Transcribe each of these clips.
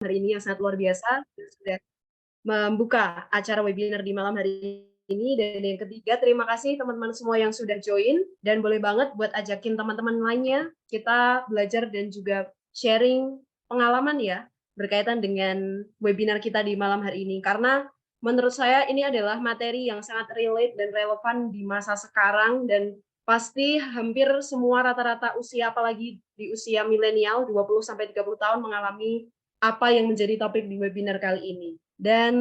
hari ini yang sangat luar biasa, sudah membuka acara webinar di malam hari ini. Dan yang ketiga, terima kasih teman-teman semua yang sudah join, dan boleh banget buat ajakin teman-teman lainnya, kita belajar dan juga sharing pengalaman ya, berkaitan dengan webinar kita di malam hari ini. Karena menurut saya ini adalah materi yang sangat relate dan relevan di masa sekarang, dan pasti hampir semua rata-rata usia, apalagi di usia milenial 20-30 tahun, mengalami apa yang menjadi topik di webinar kali ini. Dan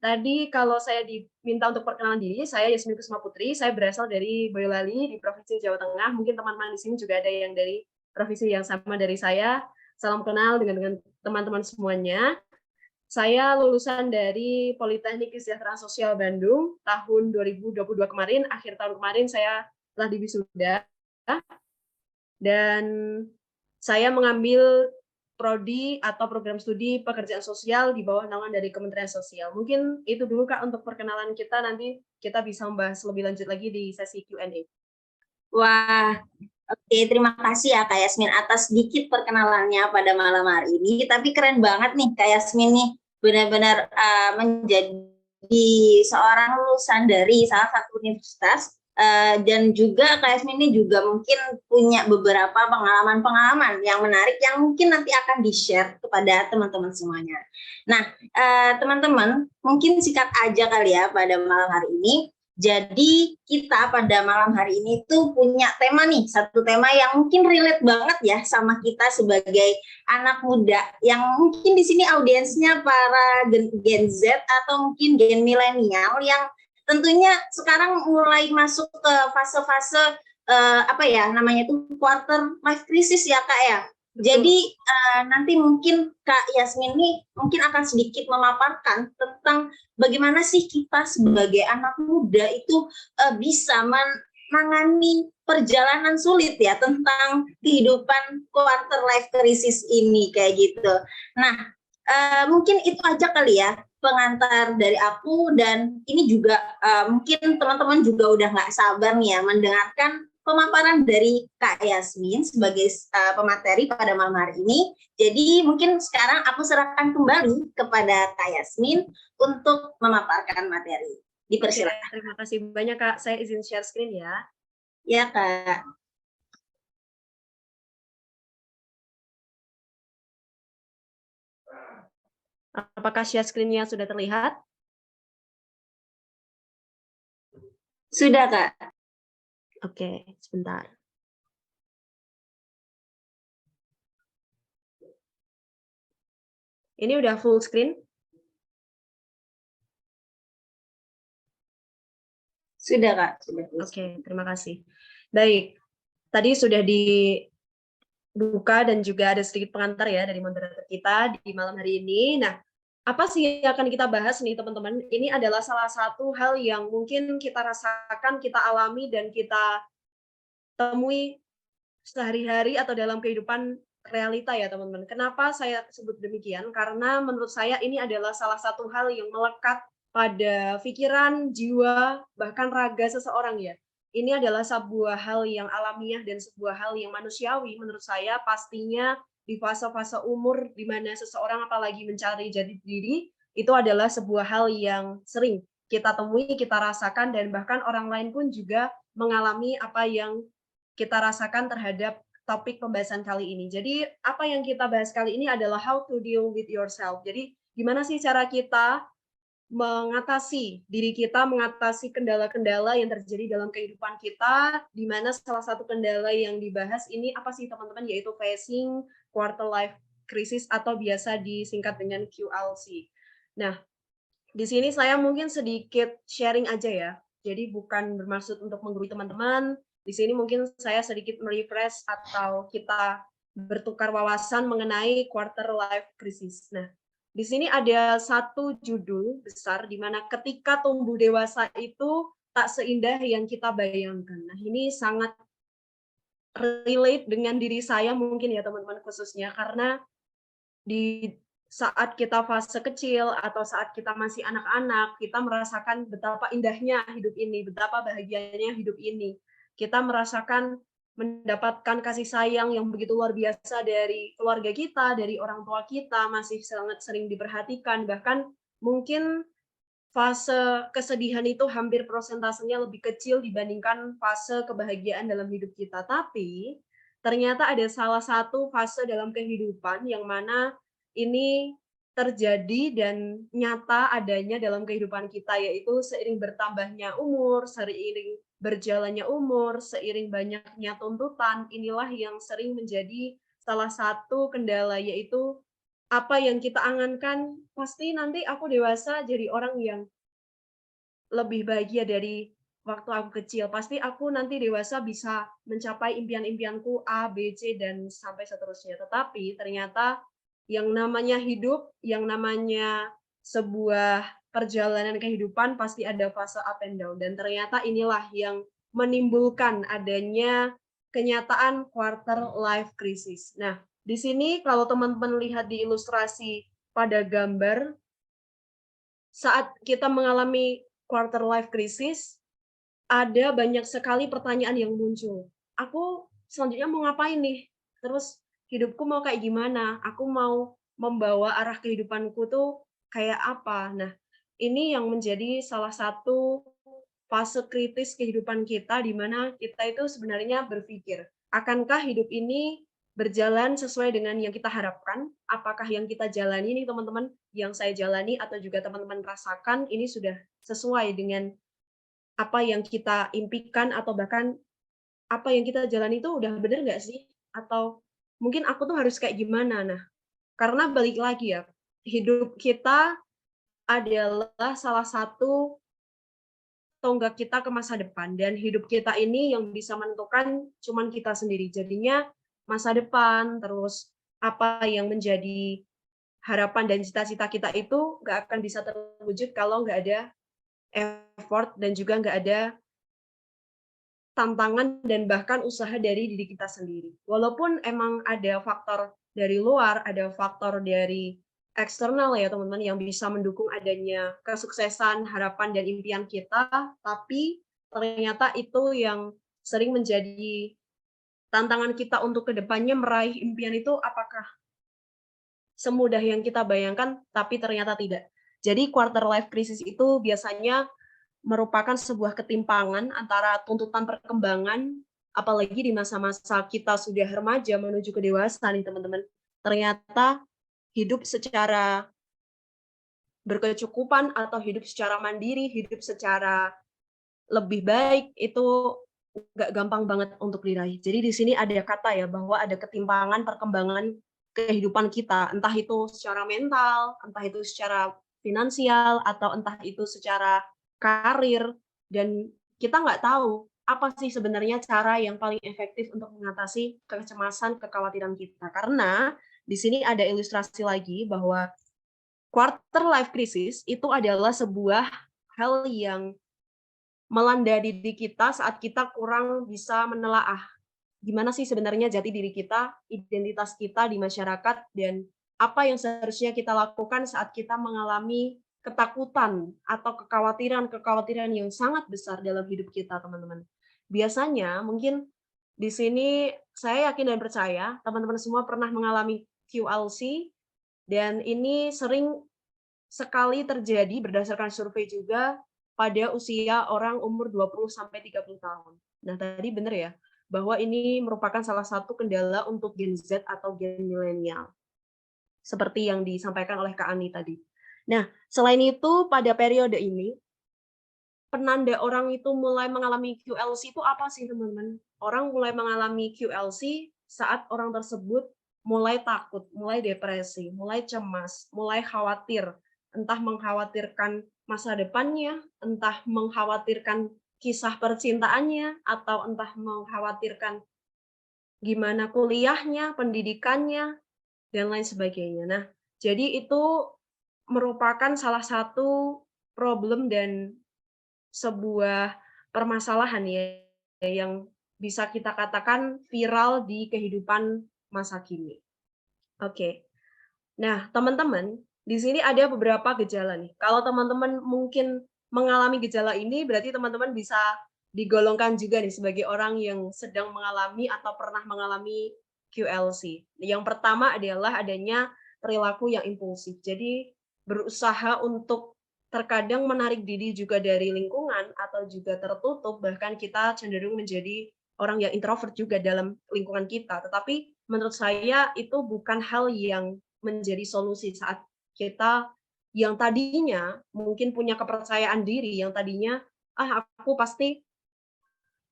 tadi kalau saya diminta untuk perkenalan diri, saya Yasmin Kusuma Putri, saya berasal dari Boyolali di Provinsi Jawa Tengah. Mungkin teman-teman di sini juga ada yang dari provinsi yang sama dari saya. Salam kenal dengan teman-teman semuanya. Saya lulusan dari Politeknik Kesejahteraan Sosial Bandung tahun 2022 kemarin, akhir tahun kemarin saya telah diwisuda, dan saya mengambil prodi atau program studi pekerjaan sosial di bawah naungan dari Kementerian Sosial. Mungkin itu dulu Kak untuk perkenalan kita, nanti kita bisa membahas lebih lanjut lagi di sesi Q&A. Wah, oke, terima kasih ya Kak Yasmin atas sedikit perkenalannya pada malam hari ini. Tapi keren banget nih Kak Yasmin nih, benar-benar menjadi seorang lulusan dari salah satu universitas, dan juga Kak Yasmin ini juga mungkin punya beberapa pengalaman-pengalaman yang menarik yang mungkin nanti akan di-share kepada teman-teman semuanya. Nah, teman-teman, mungkin sikat aja kali ya pada malam hari ini. Jadi kita pada malam hari ini tuh punya tema nih, satu tema yang mungkin relate banget ya sama kita sebagai anak muda, yang mungkin di sini audiensnya para Gen Z atau mungkin Gen milenial yang tentunya sekarang mulai masuk ke fase-fase apa ya namanya tuh quarter life crisis ya Kak ya. Jadi nanti mungkin Kak Yasmin ini mungkin akan sedikit memaparkan tentang bagaimana sih kita sebagai anak muda itu bisa menangani perjalanan sulit ya tentang kehidupan quarter life crisis ini kayak gitu. Nah, mungkin itu aja kali ya pengantar dari aku, dan ini juga mungkin teman-teman juga udah nggak sabar nih ya mendengarkan pemaparan dari Kak Yasmin sebagai pemateri pada malam hari ini. Jadi mungkin sekarang aku serahkan kembali kepada Kak Yasmin untuk memaparkan materi. Dipersilakan. Oke, terima kasih banyak Kak. Saya izin share screen ya. Ya Kak. Apakah share screen-nya sudah terlihat? Sudah Kak. Oke, sebentar. Ini udah full screen? Sudah Kak. Sudah. Oke, terima kasih. Baik, tadi sudah dibuka dan juga ada sedikit pengantar ya dari moderator kita di malam hari ini. Nah, apa sih yang akan kita bahas nih teman-teman? Ini adalah salah satu hal yang mungkin kita rasakan, kita alami, dan kita temui sehari-hari atau dalam kehidupan realita ya teman-teman. Kenapa saya sebut demikian? Karena menurut saya ini adalah salah satu hal yang melekat pada pikiran, jiwa, bahkan raga seseorang ya. Ini adalah sebuah hal yang alamiah dan sebuah hal yang manusiawi menurut saya, pastinya di fase-fase umur di mana seseorang apalagi mencari jati diri, itu adalah sebuah hal yang sering kita temui, kita rasakan, dan bahkan orang lain pun juga mengalami apa yang kita rasakan terhadap topik pembahasan kali ini. Jadi apa yang kita bahas kali ini adalah how to deal with yourself. Jadi gimana sih cara kita mengatasi diri kita, mengatasi kendala-kendala yang terjadi dalam kehidupan kita, di mana salah satu kendala yang dibahas ini apa sih teman-teman, yaitu facing quarter life crisis atau biasa disingkat dengan QLC. Nah, di sini saya mungkin sedikit sharing aja ya. Jadi bukan bermaksud untuk menggurui teman-teman. Di sini mungkin saya sedikit merefresh atau kita bertukar wawasan mengenai quarter life crisis. Nah, di sini ada satu judul besar di mana ketika tumbuh dewasa itu tak seindah yang kita bayangkan. Nah, ini sangat relate dengan diri saya mungkin ya teman-teman, khususnya karena di saat kita fase kecil atau saat kita masih anak-anak, kita merasakan betapa indahnya hidup ini, betapa bahagianya hidup ini. Kita merasakan mendapatkan kasih sayang yang begitu luar biasa dari keluarga kita, dari orang tua kita, masih sangat sering diperhatikan, bahkan mungkin fase kesedihan itu hampir prosentasenya lebih kecil dibandingkan fase kebahagiaan dalam hidup kita. Tapi, ternyata ada salah satu fase dalam kehidupan yang mana ini terjadi dan nyata adanya dalam kehidupan kita, yaitu seiring bertambahnya umur, seiring berjalannya umur, seiring banyaknya tuntutan, inilah yang sering menjadi salah satu kendala, yaitu apa yang kita angankan, pasti nanti aku dewasa jadi orang yang lebih bahagia dari waktu aku kecil. Pasti aku nanti dewasa bisa mencapai impian-impianku A, B, C, dan sampai seterusnya. Tetapi ternyata yang namanya hidup, yang namanya sebuah perjalanan kehidupan pasti ada fase up and down. Dan ternyata inilah yang menimbulkan adanya kenyataan quarter life crisis. Nah, di sini kalau teman-teman lihat di ilustrasi pada gambar, saat kita mengalami quarter life crisis, ada banyak sekali pertanyaan yang muncul. Aku selanjutnya mau ngapain nih? Terus hidupku mau kayak gimana? Aku mau membawa arah kehidupanku tuh kayak apa? Nah, ini yang menjadi salah satu fase kritis kehidupan kita di mana kita itu sebenarnya berpikir, akankah hidup ini berjalan sesuai dengan yang kita harapkan? Apakah yang kita jalani nih teman-teman, yang saya jalani atau juga teman-teman rasakan ini sudah sesuai dengan apa yang kita impikan atau bahkan apa yang kita jalani itu udah bener nggak sih? Atau mungkin aku tuh harus kayak gimana? Nah, karena balik lagi ya, hidup kita adalah salah satu tonggak kita ke masa depan dan hidup kita ini yang bisa menentukan cuman kita sendiri. Jadinya masa depan, terus apa yang menjadi harapan dan cita-cita kita itu nggak akan bisa terwujud kalau nggak ada effort dan juga nggak ada tantangan dan bahkan usaha dari diri kita sendiri. Walaupun emang ada faktor dari luar, ada faktor dari eksternal ya teman-teman yang bisa mendukung adanya kesuksesan, harapan dan impian kita, tapi ternyata itu yang sering menjadi tantangan kita untuk kedepannya meraih impian itu apakah semudah yang kita bayangkan, tapi ternyata tidak. Jadi quarter life crisis itu biasanya merupakan sebuah ketimpangan antara tuntutan perkembangan, apalagi di masa-masa kita sudah remaja menuju ke dewasa nih teman-teman. Ternyata hidup secara berkecukupan atau hidup secara mandiri, hidup secara lebih baik itu nggak gampang banget untuk diraih. Jadi di sini ada kata ya bahwa ada ketimpangan perkembangan kehidupan kita, entah itu secara mental, entah itu secara finansial, atau entah itu secara karir, dan kita nggak tahu apa sih sebenarnya cara yang paling efektif untuk mengatasi kecemasan, kekhawatiran kita. Karena di sini ada ilustrasi lagi bahwa quarter life crisis itu adalah sebuah hal yang melanda diri kita saat kita kurang bisa menelaah gimana sih sebenarnya jati diri kita, identitas kita di masyarakat, dan apa yang seharusnya kita lakukan saat kita mengalami ketakutan atau kekhawatiran-kekhawatiran yang sangat besar dalam hidup kita, teman-teman. Biasanya mungkin di sini saya yakin dan percaya teman-teman semua pernah mengalami QLC, dan ini sering sekali terjadi berdasarkan survei juga pada usia orang umur 20 sampai 30 tahun. Nah, tadi benar ya, bahwa ini merupakan salah satu kendala untuk Gen Z atau Gen milenial. Seperti yang disampaikan oleh Kak Ani tadi. Nah, selain itu pada periode ini, penanda orang itu mulai mengalami QLC itu apa sih, teman-teman? Orang mulai mengalami QLC saat orang tersebut mulai takut, mulai depresi, mulai cemas, mulai khawatir, entah mengkhawatirkan masa depannya, entah mengkhawatirkan kisah percintaannya, atau entah mengkhawatirkan gimana kuliahnya, pendidikannya, dan lain sebagainya. Nah, jadi itu merupakan salah satu problem dan sebuah permasalahan ya yang bisa kita katakan viral di kehidupan masa kini. Oke. Nah, teman-teman, di sini ada beberapa gejala nih. Kalau teman-teman mungkin mengalami gejala ini, berarti teman-teman bisa digolongkan juga nih sebagai orang yang sedang mengalami atau pernah mengalami QLC. Yang pertama adalah adanya perilaku yang impulsif. Jadi berusaha untuk terkadang menarik diri juga dari lingkungan atau juga tertutup, bahkan kita cenderung menjadi orang yang introvert juga dalam lingkungan kita. Tetapi menurut saya itu bukan hal yang menjadi solusi saat kita yang tadinya mungkin punya kepercayaan diri, yang tadinya, "Ah, aku pasti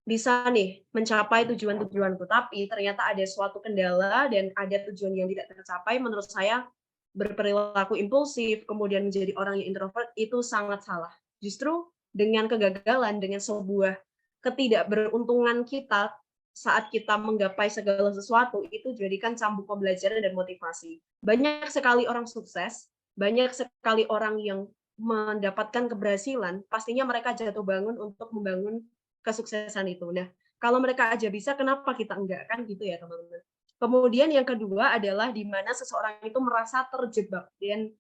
bisa nih mencapai tujuan-tujuanku," tapi ternyata ada suatu kendala dan ada tujuan yang tidak tercapai, menurut saya berperilaku impulsif, kemudian menjadi orang yang introvert itu sangat salah. Justru dengan kegagalan, dengan sebuah ketidakberuntungan kita saat kita menggapai segala sesuatu, itu jadikan cambuk pembelajaran dan motivasi. Banyak sekali orang sukses, banyak sekali orang yang mendapatkan keberhasilan, pastinya mereka jatuh bangun untuk membangun kesuksesan itu. Nah, kalau mereka aja bisa, kenapa kita enggak? Kan gitu ya, teman-teman. Kemudian yang kedua adalah di mana seseorang itu merasa terjebak dan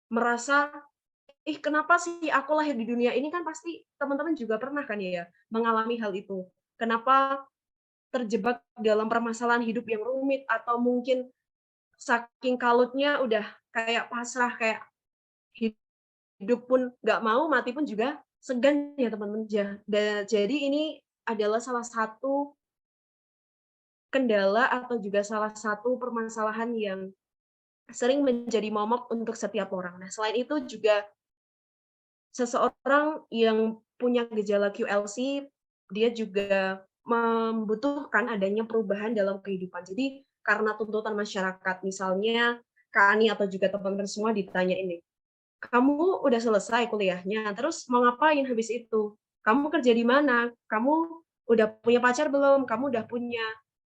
merasa, "Ih, kenapa sih aku lahir di dunia ini?" Kan pasti teman-teman juga pernah kan ya mengalami hal itu. Kenapa terjebak dalam permasalahan hidup yang rumit atau mungkin saking kalutnya udah kayak pasrah, kayak hidup pun nggak mau, mati pun juga segan ya teman-teman. Jadi ini adalah salah satu kendala atau juga salah satu permasalahan yang sering menjadi momok untuk setiap orang. Nah, selain itu juga seseorang yang punya gejala QLC, dia juga membutuhkan adanya perubahan dalam kehidupan. Jadi karena tuntutan masyarakat, misalnya Kak Ani atau juga teman-teman semua ditanya ini, "Kamu udah selesai kuliahnya, terus mau ngapain habis itu? Kamu kerja di mana? Kamu udah punya pacar belum? Kamu udah punya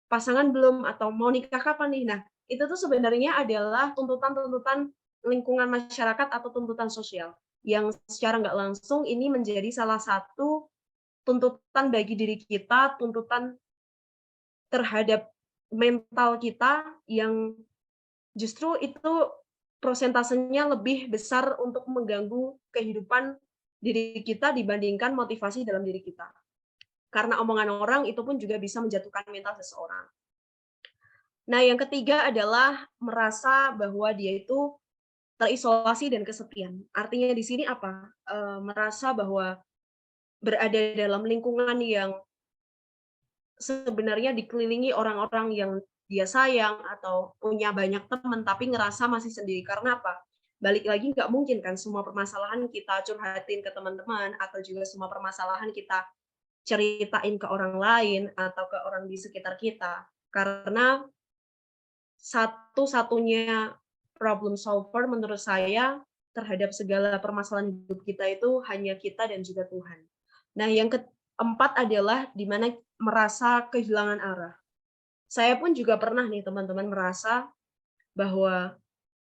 pasangan belum? Atau mau nikah kapan nih?" Nah, itu tuh sebenarnya adalah tuntutan-tuntutan lingkungan masyarakat atau tuntutan sosial, yang secara nggak langsung ini menjadi salah satu tuntutan bagi diri kita, tuntutan terhadap mental kita yang justru itu prosentasenya lebih besar untuk mengganggu kehidupan diri kita dibandingkan motivasi dalam diri kita. Karena omongan orang itu pun juga bisa menjatuhkan mental seseorang. Nah, yang ketiga adalah merasa bahwa dia itu terisolasi dan kesepian. Artinya di sini apa? Merasa bahwa berada dalam lingkungan yang sebenarnya dikelilingi orang-orang yang dia sayang atau punya banyak teman, tapi ngerasa masih sendiri. Karena apa? Balik lagi nggak mungkin kan semua permasalahan kita curhatin ke teman-teman atau juga semua permasalahan kita ceritain ke orang lain atau ke orang di sekitar kita. Karena satu-satunya problem solver menurut saya terhadap segala permasalahan hidup kita itu hanya kita dan juga Tuhan. Nah, yang keempat adalah di mana merasa kehilangan arah. Saya pun juga pernah nih teman-teman merasa bahwa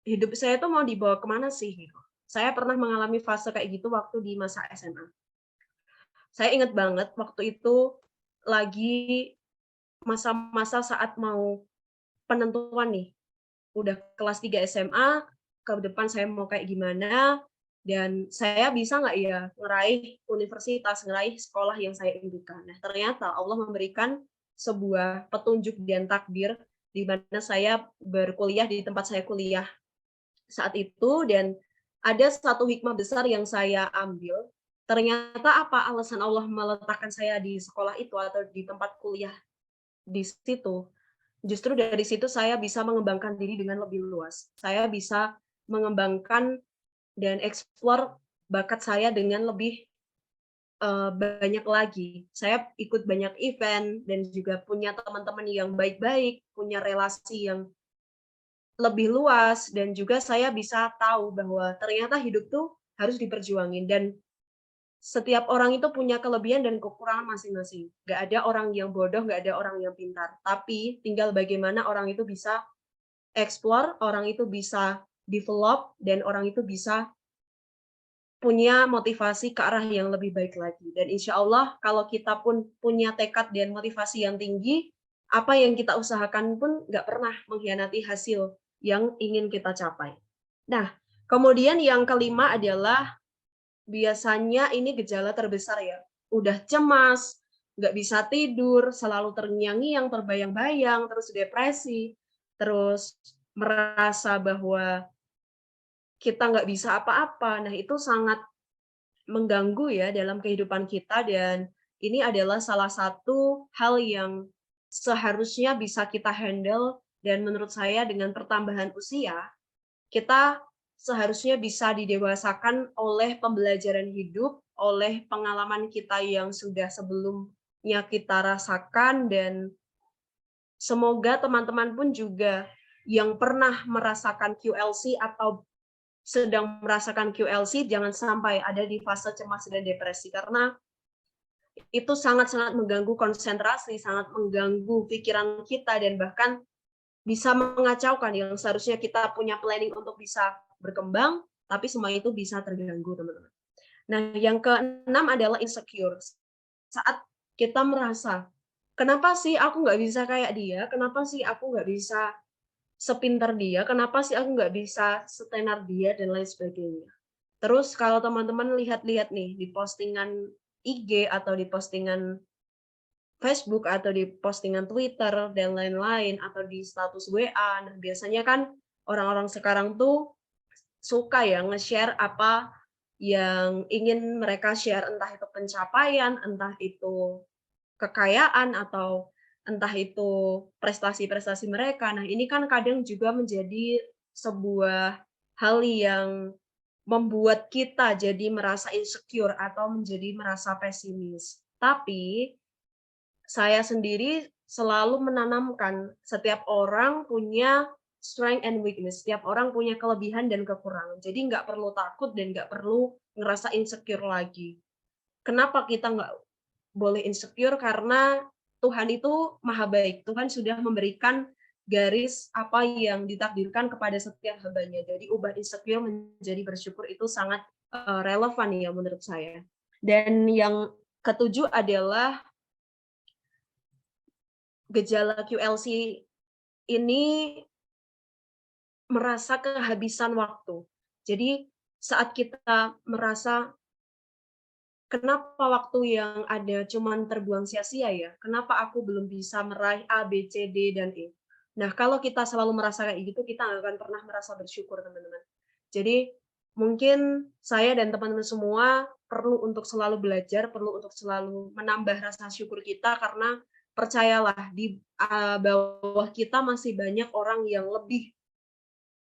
hidup saya itu mau dibawa kemana sih gitu. Saya pernah mengalami fase kayak gitu waktu di masa SMA. Saya ingat banget waktu itu lagi masa-masa saat mau penentuan nih, udah kelas 3 SMA, ke depan saya mau kayak gimana, dan saya bisa nggak ya ngeraih universitas, ngeraih sekolah yang saya impikan. Nah, ternyata Allah memberikan sebuah petunjuk dan takdir di mana saya berkuliah di tempat saya kuliah saat itu dan ada satu hikmah besar yang saya ambil. Ternyata apa alasan Allah meletakkan saya di sekolah itu atau di tempat kuliah di situ. Justru dari situ saya bisa mengembangkan diri dengan lebih luas. Saya bisa mengembangkan dan explore bakat saya dengan lebih, banyak lagi. Saya ikut banyak event dan juga punya teman-teman yang baik-baik, punya relasi yang lebih luas, dan juga saya bisa tahu bahwa ternyata hidup tuh harus diperjuangin dan setiap orang itu punya kelebihan dan kekurangan masing-masing. Nggak ada orang yang bodoh, nggak ada orang yang pintar. Tapi tinggal bagaimana orang itu bisa explore, orang itu bisa develop, dan orang itu bisa punya motivasi ke arah yang lebih baik lagi. Dan insya Allah kalau kita pun punya tekad dan motivasi yang tinggi, apa yang kita usahakan pun nggak pernah mengkhianati hasil yang ingin kita capai. Nah, kemudian yang kelima adalah biasanya ini gejala terbesar ya, udah cemas, nggak bisa tidur, selalu terngiang-ngiang, terbayang-bayang, terus depresi, terus merasa bahwa kita nggak bisa apa-apa. Nah, itu sangat mengganggu ya dalam kehidupan kita dan ini adalah salah satu hal yang seharusnya bisa kita handle dan menurut saya dengan pertambahan usia, kita seharusnya bisa didewasakan oleh pembelajaran hidup, oleh pengalaman kita yang sudah sebelumnya kita rasakan dan semoga teman-teman pun juga yang pernah merasakan QLC atau sedang merasakan QLC jangan sampai ada di fase cemas dan depresi karena itu sangat-sangat mengganggu konsentrasi, sangat mengganggu pikiran kita dan bahkan bisa mengacaukan yang seharusnya kita punya planning untuk bisa berkembang, tapi semua itu bisa terganggu, teman-teman. Nah, yang keenam adalah insecure. Saat kita merasa, kenapa sih aku nggak bisa kayak dia? Kenapa sih aku nggak bisa sepintar dia? Kenapa sih aku nggak bisa setenar dia? Dan lain sebagainya. Terus kalau teman-teman lihat-lihat nih di postingan IG atau di postingan Facebook atau di postingan Twitter dan lain-lain atau di status WA. Nah, biasanya kan orang-orang sekarang tuh suka ya nge-share apa yang ingin mereka share, entah itu pencapaian, entah itu kekayaan, atau entah itu prestasi-prestasi mereka. Nah, ini kan kadang juga menjadi sebuah hal yang membuat kita jadi merasa insecure atau menjadi merasa pesimis. Tapi saya sendiri selalu menanamkan setiap orang punya strength and weakness, setiap orang punya kelebihan dan kekurangan. Jadi nggak perlu takut dan nggak perlu ngerasa insecure lagi. Kenapa kita nggak boleh insecure? Karena Tuhan itu maha baik. Tuhan sudah memberikan garis apa yang ditakdirkan kepada setiap hambanya. Jadi ubah insecure menjadi bersyukur itu sangat relevan ya menurut saya. Dan yang ketujuh adalah gejala QLC ini merasa kehabisan waktu. Jadi saat kita merasa, kenapa waktu yang ada cuman terbuang sia-sia ya? Kenapa aku belum bisa meraih A, B, C, D, dan E? Nah, kalau kita selalu merasa kayak gitu, kita nggak akan pernah merasa bersyukur, teman-teman. Jadi, mungkin saya dan teman-teman semua perlu untuk selalu belajar, perlu untuk selalu menambah rasa syukur kita, karena percayalah, di bawah kita masih banyak orang yang lebih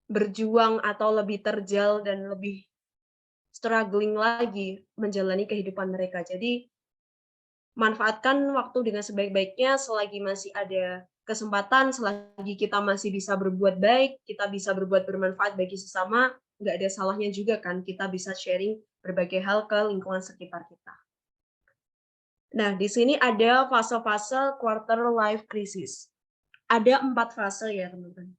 berjuang atau lebih terjal dan lebih struggling lagi menjalani kehidupan mereka. Jadi, manfaatkan waktu dengan sebaik-baiknya selagi masih ada kesempatan, selagi kita masih bisa berbuat baik, kita bisa berbuat bermanfaat bagi sesama, nggak ada salahnya juga kan kita bisa sharing berbagai hal ke lingkungan sekitar kita. Nah, di sini ada fase-fase quarter life crisis. Ada 4 fase ya, teman-teman.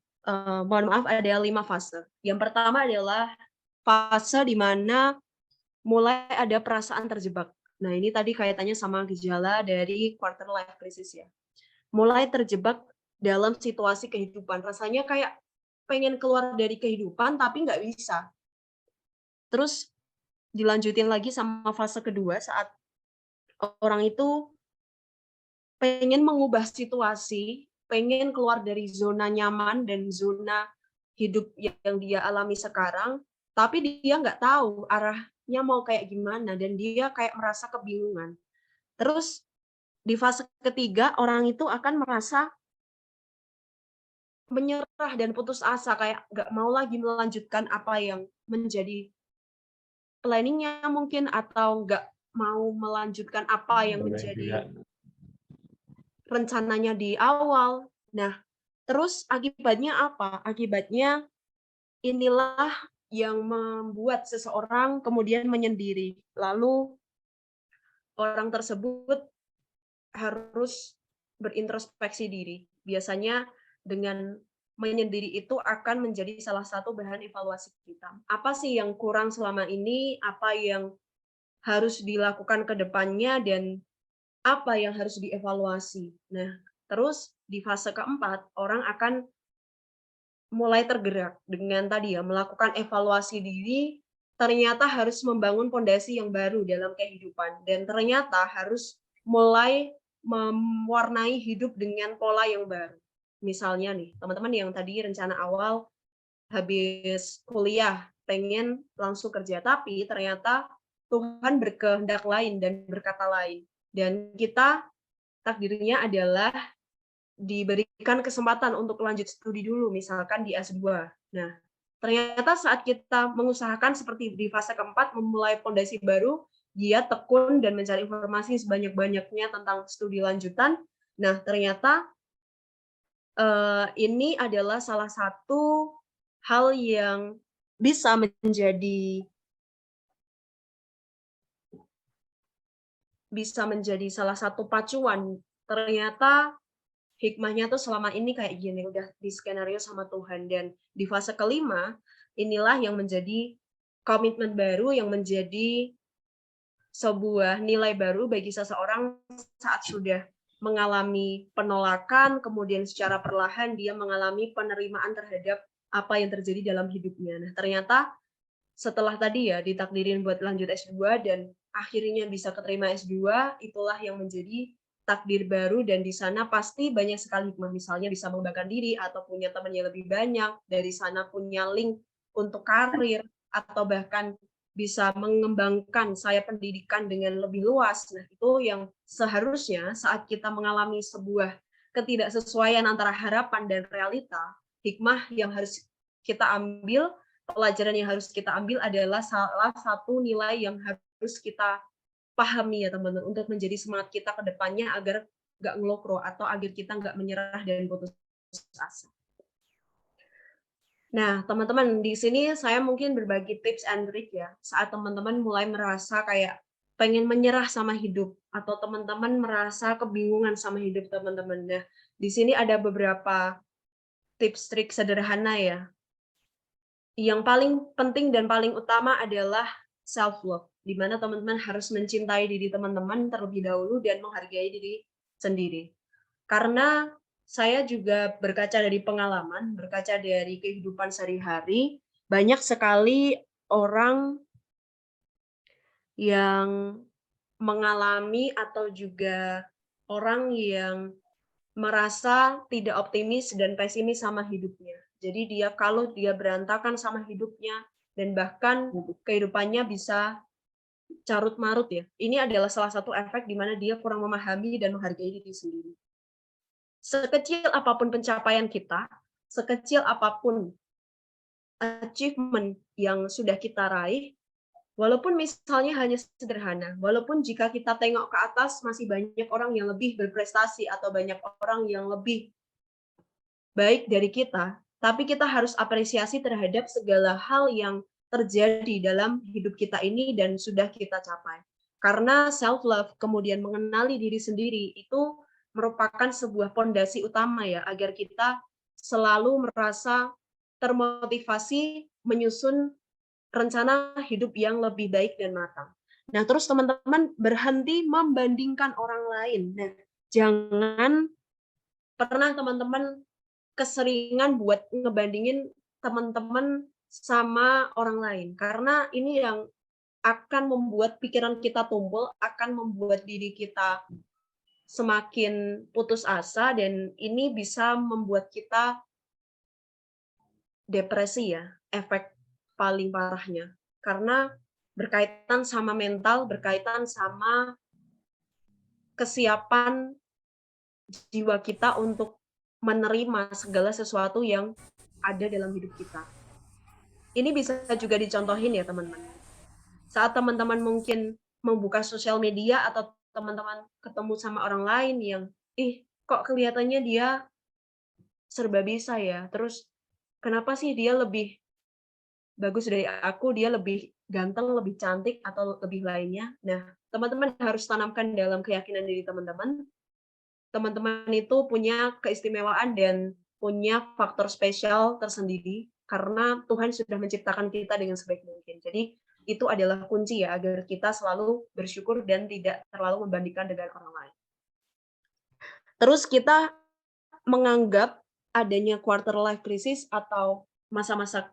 Mohon maaf, ada 5 fase. Yang pertama adalah fase di mana mulai ada perasaan terjebak. Nah, ini tadi kaitannya sama gejala dari quarter life crisis ya. Mulai terjebak dalam situasi kehidupan. Rasanya kayak pengen keluar dari kehidupan tapi nggak bisa. Terus dilanjutin lagi sama fase kedua saat orang itu pengen mengubah situasi, pengen keluar dari zona nyaman dan zona hidup yang dia alami sekarang, tapi dia nggak tahu arahnya mau kayak gimana dan dia kayak merasa kebingungan. Terus di fase ketiga orang itu akan merasa menyerah dan putus asa, kayak nggak mau lagi melanjutkan apa yang menjadi planning-nya mungkin, atau nggak mau melanjutkan apa yang menjadi rencananya di awal. Nah, terus akibatnya apa? Akibatnya inilah yang membuat seseorang kemudian menyendiri. Lalu orang tersebut harus berintrospeksi diri. Biasanya dengan menyendiri itu akan menjadi salah satu bahan evaluasi kita. Apa sih yang kurang selama ini? Apa yang harus dilakukan ke depannya dan apa yang harus dievaluasi. Nah, terus di fase keempat, orang akan mulai tergerak dengan tadi ya, melakukan evaluasi diri, ternyata harus membangun pondasi yang baru dalam kehidupan, dan ternyata harus mulai mewarnai hidup dengan pola yang baru. Misalnya nih, teman-teman yang tadi rencana awal habis kuliah pengen langsung kerja, tapi ternyata Tuhan berkehendak lain dan berkata lain. Dan kita takdirnya adalah diberikan kesempatan untuk lanjut studi dulu, misalkan di S2. Nah, ternyata saat kita mengusahakan seperti di fase keempat, memulai fondasi baru, dia tekun dan mencari informasi sebanyak-banyaknya tentang studi lanjutan. Nah, ternyata ini adalah salah satu hal yang bisa menjadi salah satu pacuan. Ternyata hikmahnya tuh selama ini kayak gini, udah di skenario sama Tuhan. Dan di fase kelima, inilah yang menjadi komitmen baru, yang menjadi sebuah nilai baru bagi seseorang saat sudah mengalami penolakan, kemudian secara perlahan dia mengalami penerimaan terhadap apa yang terjadi dalam hidupnya. Nah, ternyata setelah tadi ya ditakdirin buat lanjut S2 dan akhirnya bisa keterima S2, itulah yang menjadi takdir baru dan di sana pasti banyak sekali hikmah, misalnya bisa mengembangkan diri atau punya teman yang lebih banyak, dari sana punya link untuk karir atau bahkan bisa mengembangkan sayap pendidikan dengan lebih luas. Nah, itu yang seharusnya saat kita mengalami sebuah ketidaksesuaian antara harapan dan realita, hikmah yang harus kita ambil, pelajaran yang harus kita ambil adalah salah satu nilai yang harus kita pahami ya teman-teman, untuk menjadi semangat kita ke depannya agar nggak ngelokro atau agar kita nggak menyerah dan putus asa. Nah, teman-teman, di sini saya mungkin berbagi tips and trick ya, saat teman-teman mulai merasa kayak pengen menyerah sama hidup, atau teman-teman merasa kebingungan sama hidup teman-teman. Nah, di sini ada beberapa tips trik sederhana ya. Yang paling penting dan paling utama adalah self-love, di mana teman-teman harus mencintai diri teman-teman terlebih dahulu dan menghargai diri sendiri. Karena saya juga berkaca dari pengalaman, berkaca dari kehidupan sehari-hari, banyak sekali orang yang mengalami atau juga orang yang merasa tidak optimis dan pesimis sama hidupnya. Jadi kalau dia berantakan sama hidupnya dan bahkan kehidupannya bisa carut marut ya. Ini adalah salah satu efek di mana dia kurang memahami dan menghargai diri sendiri. Sekecil apapun pencapaian kita, sekecil apapun achievement yang sudah kita raih, walaupun misalnya hanya sederhana, walaupun jika kita tengok ke atas masih banyak orang yang lebih berprestasi atau banyak orang yang lebih baik dari kita, tapi kita harus apresiasi terhadap segala hal yang terjadi dalam hidup kita ini dan sudah kita capai. Karena self love, kemudian mengenali diri sendiri itu merupakan sebuah pondasi utama ya, agar kita selalu merasa termotivasi menyusun rencana hidup yang lebih baik dan matang. Nah, terus teman-teman berhenti membandingkan orang lain. Nah, jangan pernah teman-teman keseringan buat ngebandingin teman-teman sama orang lain. Karena ini yang akan membuat pikiran kita tumpul, akan membuat diri kita semakin putus asa, dan ini bisa membuat kita depresi ya, efek paling parahnya. Karena berkaitan sama mental, berkaitan sama kesiapan jiwa kita untuk menerima segala sesuatu yang ada dalam hidup kita. Ini bisa juga dicontohin ya teman-teman. Saat teman-teman mungkin membuka sosial media atau teman-teman ketemu sama orang lain yang, kok kelihatannya dia serba bisa ya, terus kenapa sih dia lebih bagus dari aku, dia lebih ganteng, lebih cantik, atau lebih lainnya. Nah, teman-teman harus tanamkan dalam keyakinan diri teman-teman, teman-teman itu punya keistimewaan dan punya faktor spesial tersendiri, karena Tuhan sudah menciptakan kita dengan sebaik mungkin. Jadi, itu adalah kunci ya, agar kita selalu bersyukur dan tidak terlalu membandingkan dengan orang lain. Terus kita menganggap adanya quarter life crisis atau masa-masa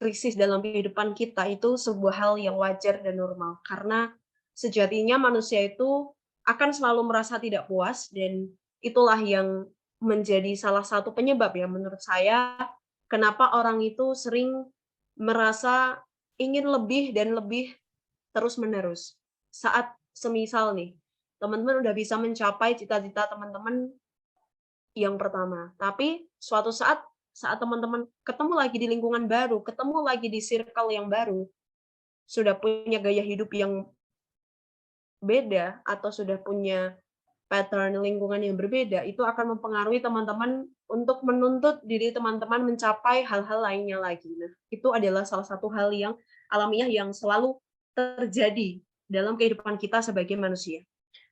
krisis dalam kehidupan kita itu sebuah hal yang wajar dan normal. Karena sejatinya manusia itu akan selalu merasa tidak puas, dan itulah yang menjadi salah satu penyebab ya menurut saya, kenapa orang itu sering merasa ingin lebih dan lebih terus-menerus. Saat semisal nih, teman-teman udah bisa mencapai cita-cita teman-teman yang pertama, tapi suatu saat teman-teman ketemu lagi di lingkungan baru, ketemu lagi di circle yang baru, sudah punya gaya hidup yang beda atau sudah punya pattern lingkungan yang berbeda, itu akan mempengaruhi teman-teman untuk menuntut diri teman-teman mencapai hal-hal lainnya lagi. Nah, itu adalah salah satu hal yang alamiah yang selalu terjadi dalam kehidupan kita sebagai manusia.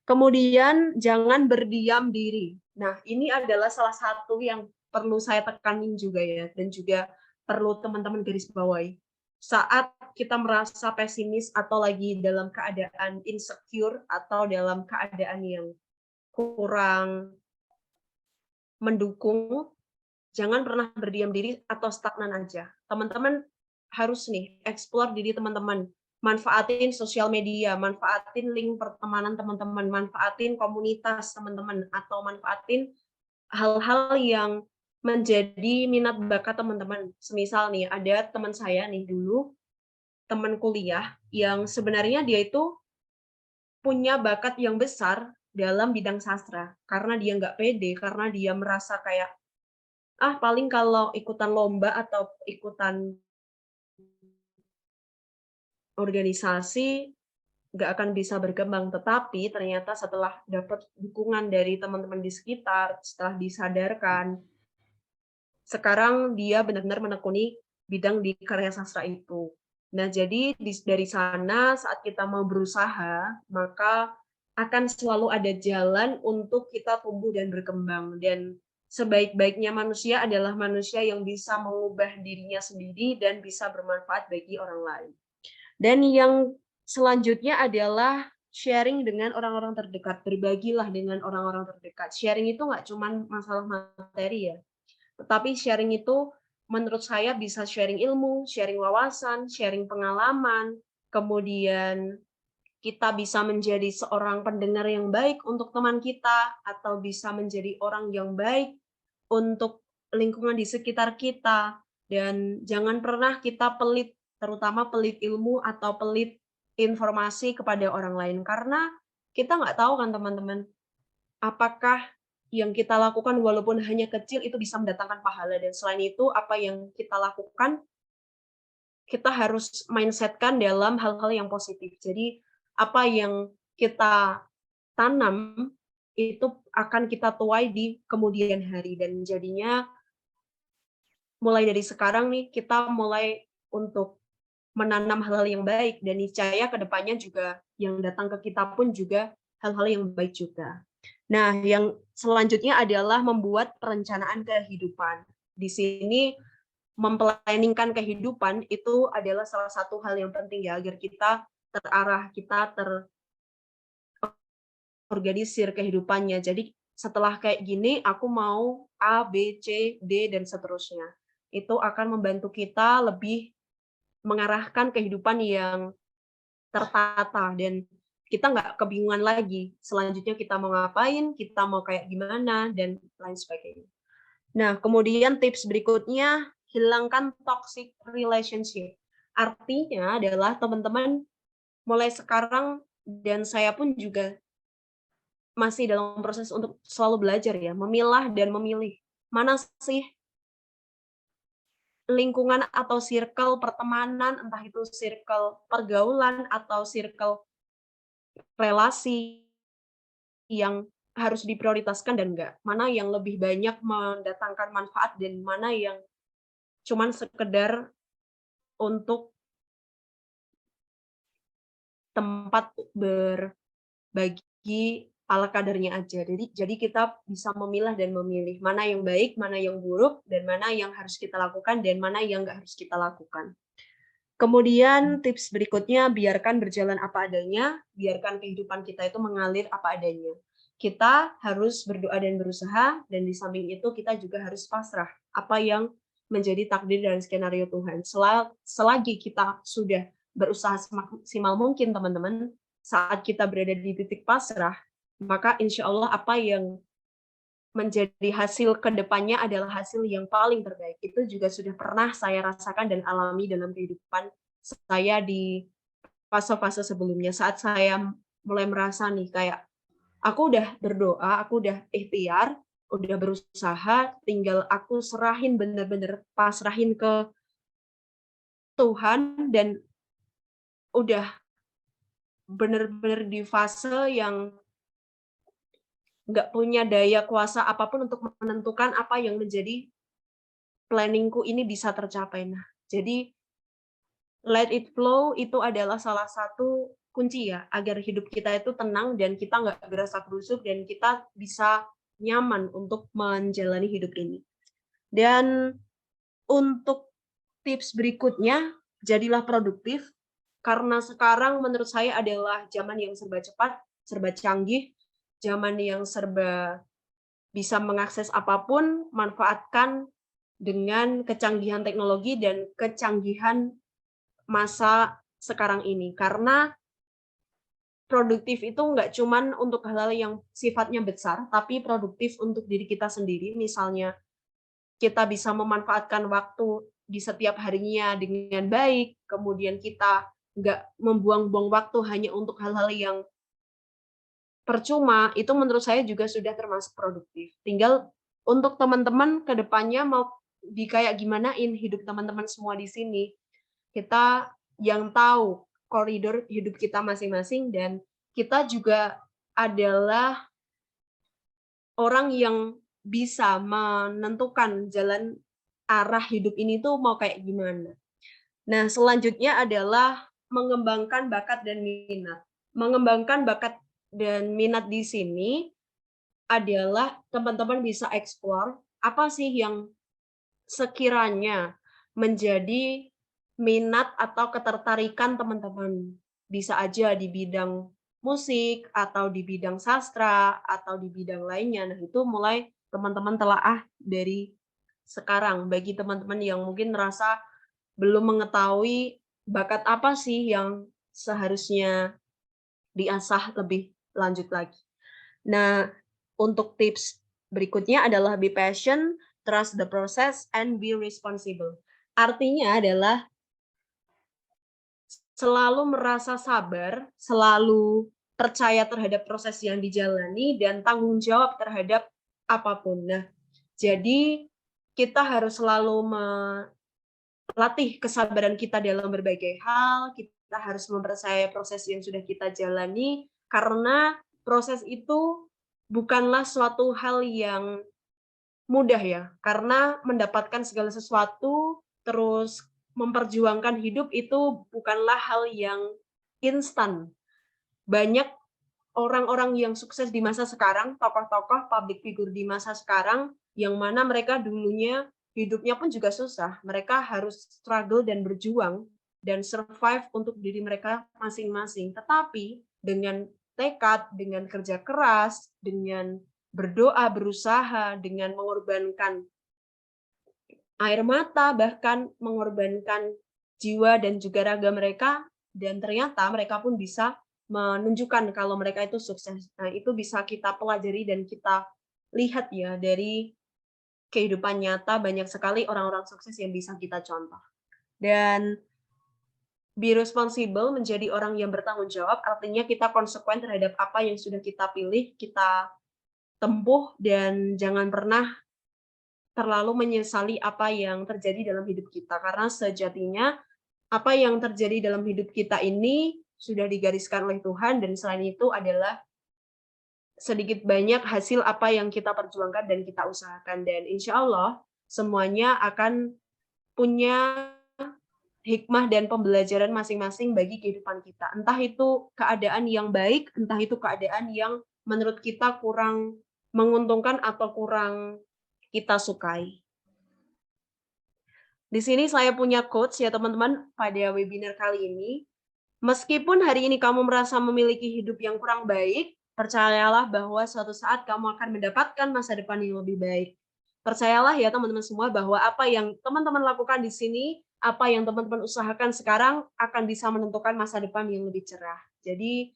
Kemudian jangan berdiam diri. Nah, ini adalah salah satu yang perlu saya tekanin juga ya, dan juga perlu teman-teman garis bawahi. Saat kita merasa pesimis atau lagi dalam keadaan insecure atau dalam keadaan yang kurang mendukung, jangan pernah berdiam diri atau stagnan aja. Teman-teman harus nih explore diri teman-teman, manfaatin sosial media, manfaatin link pertemanan teman-teman, manfaatin komunitas teman-teman, atau manfaatin hal-hal yang menjadi minat bakat teman-teman. Semisal nih, ada teman saya nih dulu, teman kuliah, yang sebenarnya dia itu punya bakat yang besar dalam bidang sastra, karena dia nggak pede, karena dia merasa kayak, ah paling kalau ikutan lomba atau ikutan organisasi nggak akan bisa berkembang. Tetapi ternyata setelah dapat dukungan dari teman-teman di sekitar, setelah disadarkan, sekarang dia benar-benar menekuni bidang di karya sastra itu. Nah, jadi dari sana saat kita mau berusaha, maka akan selalu ada jalan untuk kita tumbuh dan berkembang. Dan sebaik-baiknya manusia adalah manusia yang bisa mengubah dirinya sendiri dan bisa bermanfaat bagi orang lain. Dan yang selanjutnya adalah sharing dengan orang-orang terdekat, berbagilah dengan orang-orang terdekat. Sharing itu nggak cuma masalah materi ya, tetapi sharing itu menurut saya bisa sharing ilmu, sharing wawasan, sharing pengalaman, kemudian kita bisa menjadi seorang pendengar yang baik untuk teman kita, atau bisa menjadi orang yang baik untuk lingkungan di sekitar kita. Dan jangan pernah kita pelit, terutama pelit ilmu atau pelit informasi kepada orang lain. Karena kita nggak tahu kan teman-teman, apakah yang kita lakukan walaupun hanya kecil itu bisa mendatangkan pahala, dan selain itu apa yang kita lakukan, kita harus mindset-kan dalam hal-hal yang positif. Jadi apa yang kita tanam itu akan kita tuai di kemudian hari, dan jadinya mulai dari sekarang nih kita mulai untuk menanam hal-hal yang baik, dan niscaya ke depannya juga yang datang ke kita pun juga hal-hal yang baik juga. Nah, yang selanjutnya adalah membuat perencanaan kehidupan. Di sini memplanning-kan kehidupan itu adalah salah satu hal yang penting ya, agar kita terarah, kita terorganisir kehidupannya. Jadi setelah kayak gini, aku mau A, B, C, D, dan seterusnya. Itu akan membantu kita lebih mengarahkan kehidupan yang tertata, dan kita nggak kebingungan lagi selanjutnya kita mau ngapain, kita mau kayak gimana, dan lain sebagainya. Nah, kemudian tips berikutnya, hilangkan toxic relationship. Artinya adalah teman-teman mulai sekarang, dan saya pun juga masih dalam proses untuk selalu belajar ya, memilah dan memilih. Mana sih lingkungan atau circle pertemanan, entah itu circle pergaulan atau circle relasi yang harus diprioritaskan dan enggak. Mana yang lebih banyak mendatangkan manfaat dan mana yang cuman sekedar untuk tempat berbagi ala kadarnya aja. Jadi kita bisa memilah dan memilih mana yang baik, mana yang buruk, dan mana yang harus kita lakukan dan mana yang nggak harus kita lakukan. Kemudian tips berikutnya, biarkan berjalan apa adanya, biarkan kehidupan kita itu mengalir apa adanya. Kita harus berdoa dan berusaha, dan di samping itu kita juga harus pasrah apa yang menjadi takdir dan skenario Tuhan. Selagi kita sudah berusaha semaksimal mungkin, teman-teman, saat kita berada di titik pasrah, maka insya Allah apa yang menjadi hasil kedepannya adalah hasil yang paling terbaik. Itu juga sudah pernah saya rasakan dan alami dalam kehidupan saya di fase-fase sebelumnya. Saat saya mulai merasa nih kayak aku udah berdoa, aku udah ikhtiar, udah berusaha, tinggal aku serahin bener-bener pasrahin ke Tuhan dan udah bener-bener di fase yang nggak punya daya kuasa apapun untuk menentukan apa yang menjadi planningku ini bisa tercapai. Nah, jadi let it flow itu adalah salah satu kunci ya, agar hidup kita itu tenang dan kita nggak gerasak-gerusuk dan kita bisa nyaman untuk menjalani hidup ini. Dan untuk tips berikutnya, jadilah produktif, karena sekarang menurut saya adalah zaman yang serba cepat, serba canggih, zaman yang serba bisa mengakses apapun, manfaatkan dengan kecanggihan teknologi dan kecanggihan masa sekarang ini. Karena produktif itu nggak cuman untuk hal-hal yang sifatnya besar, tapi produktif untuk diri kita sendiri. Misalnya, kita bisa memanfaatkan waktu di setiap harinya dengan baik, kemudian kita nggak membuang-buang waktu hanya untuk hal-hal yang percuma, itu menurut saya juga sudah termasuk produktif. Tinggal untuk teman-teman ke depannya mau kayak gimanain hidup teman-teman semua di sini. Kita yang tahu koridor hidup kita masing-masing dan kita juga adalah orang yang bisa menentukan jalan arah hidup ini tuh mau kayak gimana. Nah, selanjutnya adalah mengembangkan bakat dan minat. Mengembangkan bakat dan minat di sini adalah teman-teman bisa explore apa sih yang sekiranya menjadi minat atau ketertarikan teman-teman. Bisa aja di bidang musik, atau di bidang sastra, atau di bidang lainnya. Nah, itu mulai teman-teman telaah dari sekarang. Bagi teman-teman yang mungkin merasa belum mengetahui bakat apa sih yang seharusnya diasah lebih lanjut lagi. Nah, untuk tips berikutnya adalah be patient, trust the process, and be responsible. Artinya adalah selalu merasa sabar, selalu percaya terhadap proses yang dijalani, dan tanggung jawab terhadap apapun. Nah, jadi kita harus selalu melatih kesabaran kita dalam berbagai hal, kita harus mempercayai proses yang sudah kita jalani, karena proses itu bukanlah suatu hal yang mudah ya, karena mendapatkan segala sesuatu, terus memperjuangkan hidup itu bukanlah hal yang instan. Banyak orang-orang yang sukses di masa sekarang, tokoh-tokoh public figure di masa sekarang, yang mana mereka dulunya hidupnya pun juga susah. Mereka harus struggle dan berjuang dan survive untuk diri mereka masing-masing. Tetapi dengan tekad, dengan kerja keras, dengan berdoa, berusaha, dengan mengorbankan air mata, bahkan mengorbankan jiwa dan juga raga mereka, dan ternyata mereka pun bisa menunjukkan kalau mereka itu sukses. Nah, itu bisa kita pelajari dan kita lihat ya dari kehidupan nyata banyak sekali orang-orang sukses yang bisa kita contoh. Dan be responsible, menjadi orang yang bertanggung jawab, artinya kita konsekuen terhadap apa yang sudah kita pilih, kita tempuh, dan jangan pernah terlalu menyesali apa yang terjadi dalam hidup kita. Karena sejatinya apa yang terjadi dalam hidup kita ini sudah digariskan oleh Tuhan, dan selain itu adalah sedikit banyak hasil apa yang kita perjuangkan dan kita usahakan. Dan insya Allah semuanya akan punya hikmah dan pembelajaran masing-masing bagi kehidupan kita. Entah itu keadaan yang baik, entah itu keadaan yang menurut kita kurang menguntungkan atau kurang kita sukai. Di sini saya punya quotes ya teman-teman pada webinar kali ini. Meskipun hari ini kamu merasa memiliki hidup yang kurang baik, percayalah bahwa suatu saat kamu akan mendapatkan masa depan yang lebih baik. Percayalah ya teman-teman semua bahwa apa yang teman-teman lakukan di sini, apa yang teman-teman usahakan sekarang akan bisa menentukan masa depan yang lebih cerah. Jadi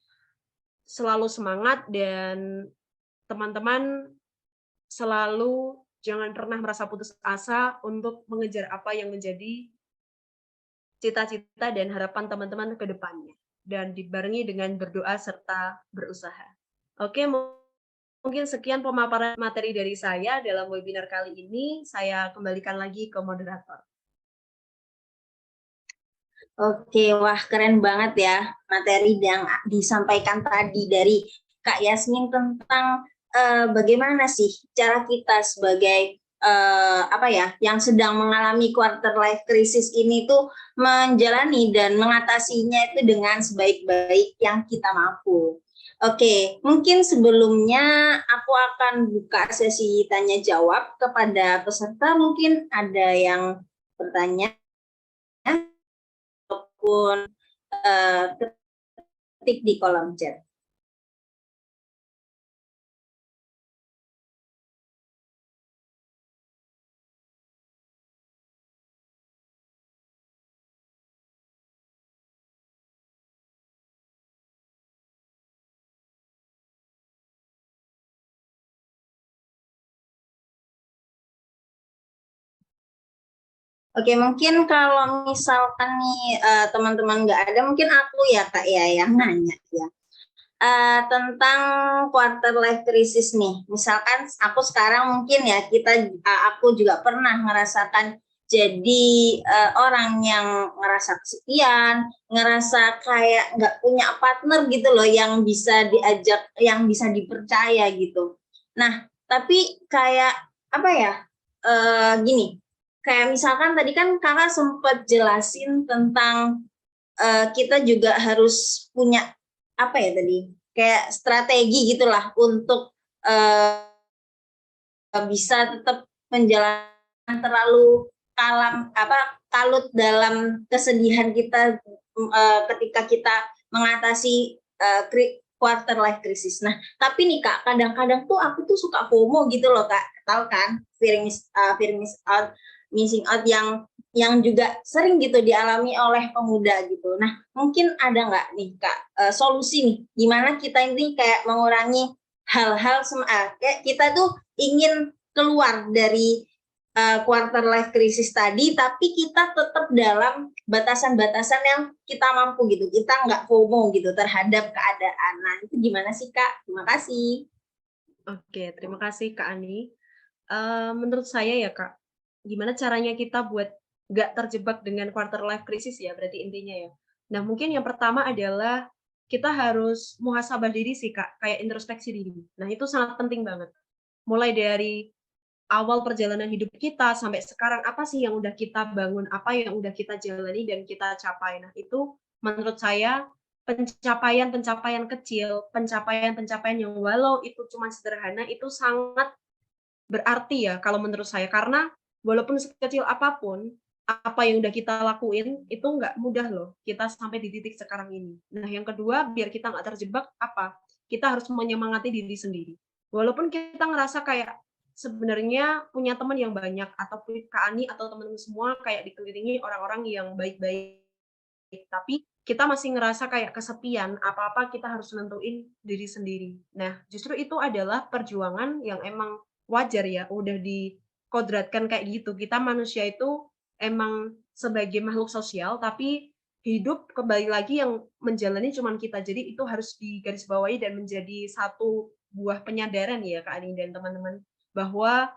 selalu semangat dan teman-teman selalu jangan pernah merasa putus asa untuk mengejar apa yang menjadi cita-cita dan harapan teman-teman ke depannya, dan dibarengi dengan berdoa serta berusaha. Oke, mungkin sekian pemaparan materi dari saya dalam webinar kali ini. Saya kembalikan lagi ke moderator. Oke, wah keren banget ya materi yang disampaikan tadi dari Kak Yasmin tentang bagaimana sih cara kita sebagai apa ya yang sedang mengalami quarter life crisis ini tuh menjalani dan mengatasinya itu dengan sebaik-baik yang kita mampu. Oke, mungkin sebelumnya aku akan buka sesi tanya jawab kepada peserta. Mungkin ada yang bertanya ataupun ketik di kolom chat. Oke, mungkin kalau misalkan nih teman-teman nggak ada, mungkin aku ya Kak ya yang nanya ya. Tentang quarter life crisis nih. Misalkan aku sekarang mungkin ya aku juga pernah merasakan jadi orang yang ngerasa kesepian, ngerasa kayak nggak punya partner gitu loh yang bisa diajak, yang bisa dipercaya gitu. Nah, tapi kayak apa ya? Gini, kayak misalkan tadi kan kakak sempat jelasin tentang kita juga harus punya apa ya tadi kayak strategi gitulah untuk bisa tetap menjalankan terlalu kalut dalam kesedihan kita ketika kita mengatasi quarter life crisis. Nah, tapi nih Kak, kadang-kadang tuh aku tuh suka FOMO gitu loh Kak, tahu kan? Fear miss out, missing out yang juga sering gitu dialami oleh pemuda gitu. Nah, mungkin ada nggak nih Kak solusi nih, gimana kita ini kayak mengurangi hal-hal kayak kita tuh ingin keluar dari quarter life crisis tadi, tapi kita tetap dalam batasan-batasan yang kita mampu gitu. Kita nggak FOMO gitu terhadap keadaan. Nah, itu gimana sih Kak? Terima kasih. Oke, terima kasih Kak Ani. Menurut saya ya Kak, gimana caranya kita buat nggak terjebak dengan quarter life crisis ya, berarti intinya ya. Nah, mungkin yang pertama adalah kita harus muhasabah diri sih Kak, kayak introspeksi diri. Nah, itu sangat penting banget. Mulai dari awal perjalanan hidup kita sampai sekarang, apa sih yang udah kita bangun, apa yang udah kita jalani dan kita capai. Nah, itu menurut saya pencapaian-pencapaian kecil, pencapaian-pencapaian yang walau itu cuma sederhana, itu sangat berarti ya kalau menurut saya. Karena walaupun sekecil apapun, apa yang udah kita lakuin, itu nggak mudah loh kita sampai di titik sekarang ini. Nah, yang kedua, biar kita nggak terjebak, apa? Kita harus menyemangati diri sendiri. Walaupun kita ngerasa kayak sebenarnya punya teman yang banyak, atau Kak Ani atau teman-teman semua kayak dikelilingi orang-orang yang baik-baik, tapi kita masih ngerasa kayak kesepian, apa-apa kita harus nentuin diri sendiri. Nah, justru itu adalah perjuangan yang emang wajar ya, udah dikodratkan kayak gitu. Kita manusia itu emang sebagai makhluk sosial, tapi hidup kembali lagi yang menjalani cuman kita. Jadi itu harus digarisbawahi dan menjadi satu buah penyadaran ya Kak Ani dan teman-teman, bahwa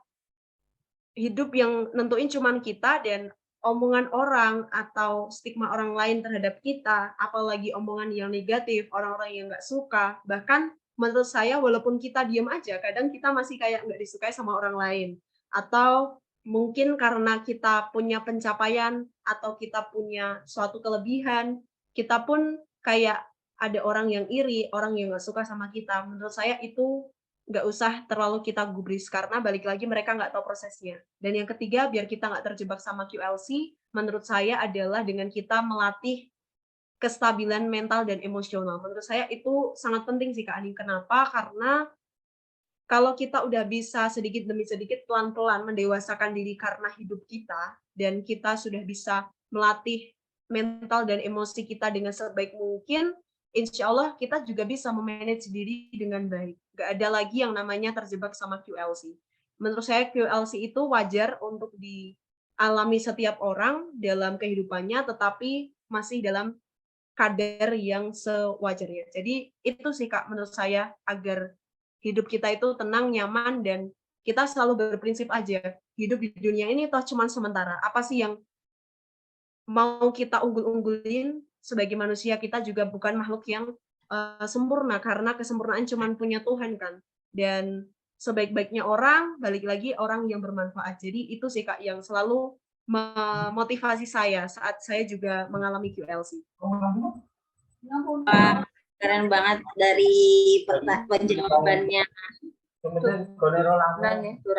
hidup yang nentuin cuman kita, dan omongan orang atau stigma orang lain terhadap kita, apalagi omongan yang negatif, orang-orang yang nggak suka, bahkan menurut saya walaupun kita diem aja, kadang kita masih kayak nggak disukai sama orang lain. Atau mungkin karena kita punya pencapaian atau kita punya suatu kelebihan, kita pun kayak ada orang yang iri, orang yang nggak suka sama kita. Menurut saya itu nggak usah terlalu kita gubris, karena balik lagi mereka nggak tahu prosesnya. Dan yang ketiga, biar kita nggak terjebak sama QLC, menurut saya adalah dengan kita melatih kestabilan mental dan emosional. Menurut saya itu sangat penting sih Kak Ani. Kenapa? Karena kalau kita udah bisa sedikit demi sedikit pelan-pelan mendewasakan diri karena hidup kita, dan kita sudah bisa melatih mental dan emosi kita dengan sebaik mungkin, insya Allah kita juga bisa memanage diri dengan baik. Nggak ada lagi yang namanya terjebak sama QLC. Menurut saya QLC itu wajar untuk dialami setiap orang dalam kehidupannya, tetapi masih dalam kadar yang sewajarnya. Jadi itu sih Kak menurut saya agar hidup kita itu tenang, nyaman, dan kita selalu berprinsip aja, hidup di dunia ini toh cuman sementara. Apa sih yang mau kita unggul-unggulin sebagai manusia, kita juga bukan makhluk yang sempurna, karena kesempurnaan cuman punya Tuhan kan. Dan sebaik-baiknya orang, balik lagi orang yang bermanfaat. Jadi itu sih Kak yang selalu memotivasi saya saat saya juga mengalami QLC. Wah, keren banget dari jawabannya.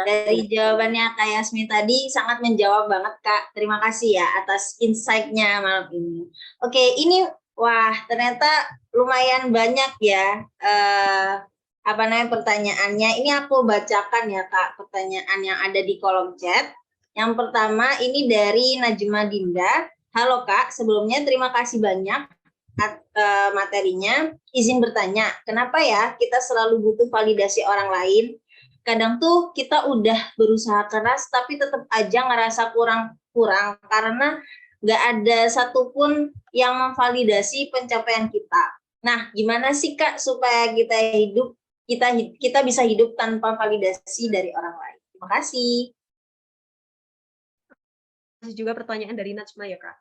Dari jawabannya Kak Yasmin tadi sangat menjawab banget Kak. Terima kasih ya atas insight-nya malam ini. Oke, ini wah ternyata lumayan banyak ya pertanyaannya. Ini aku bacakan ya Kak pertanyaan yang ada di kolom chat. Yang pertama ini dari Najma Dinda. Halo Kak, sebelumnya terima kasih banyak materinya. Izin bertanya, kenapa ya kita selalu butuh validasi orang lain? Kadang tuh kita udah berusaha keras tapi tetap aja ngerasa kurang karena nggak ada satupun yang memvalidasi pencapaian kita. Nah, gimana sih Kak supaya kita bisa hidup tanpa validasi dari orang lain? Terima kasih. Juga pertanyaan dari Najma ya Kak.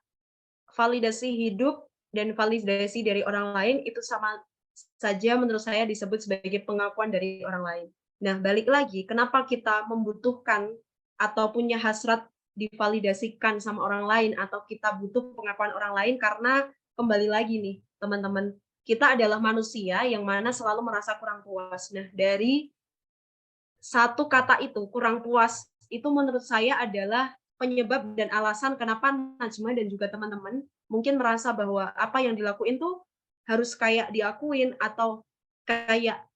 Validasi hidup dan validasi dari orang lain itu sama saja menurut saya disebut sebagai pengakuan dari orang lain. Nah, balik lagi, kenapa kita membutuhkan atau punya hasrat divalidasikan sama orang lain atau kita butuh pengakuan orang lain, karena kembali lagi nih, teman-teman, kita adalah manusia yang mana selalu merasa kurang puas. Nah, dari satu kata itu, kurang puas, itu menurut saya adalah penyebab dan alasan kenapa Najma dan juga teman-teman mungkin merasa bahwa apa yang dilakuin tuh harus kayak diakuin atau kayak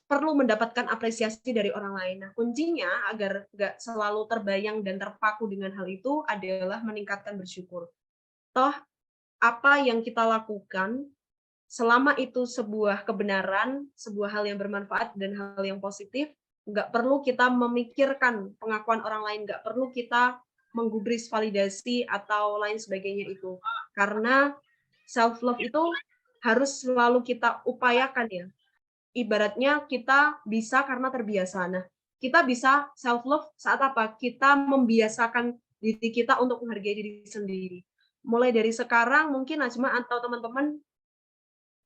perlu mendapatkan apresiasi dari orang lain. Nah, kuncinya agar nggak selalu terbayang dan terpaku dengan hal itu adalah meningkatkan bersyukur. Toh, apa yang kita lakukan, selama itu sebuah kebenaran, sebuah hal yang bermanfaat dan hal yang positif, nggak perlu kita memikirkan pengakuan orang lain, nggak perlu kita menggubris validasi atau lain sebagainya itu. Karena self love itu harus selalu kita upayakan ya. Ibaratnya kita bisa karena terbiasa. Nah, kita bisa self love saat apa? Kita membiasakan diri kita untuk menghargai diri sendiri. Mulai dari sekarang mungkin Najma atau teman-teman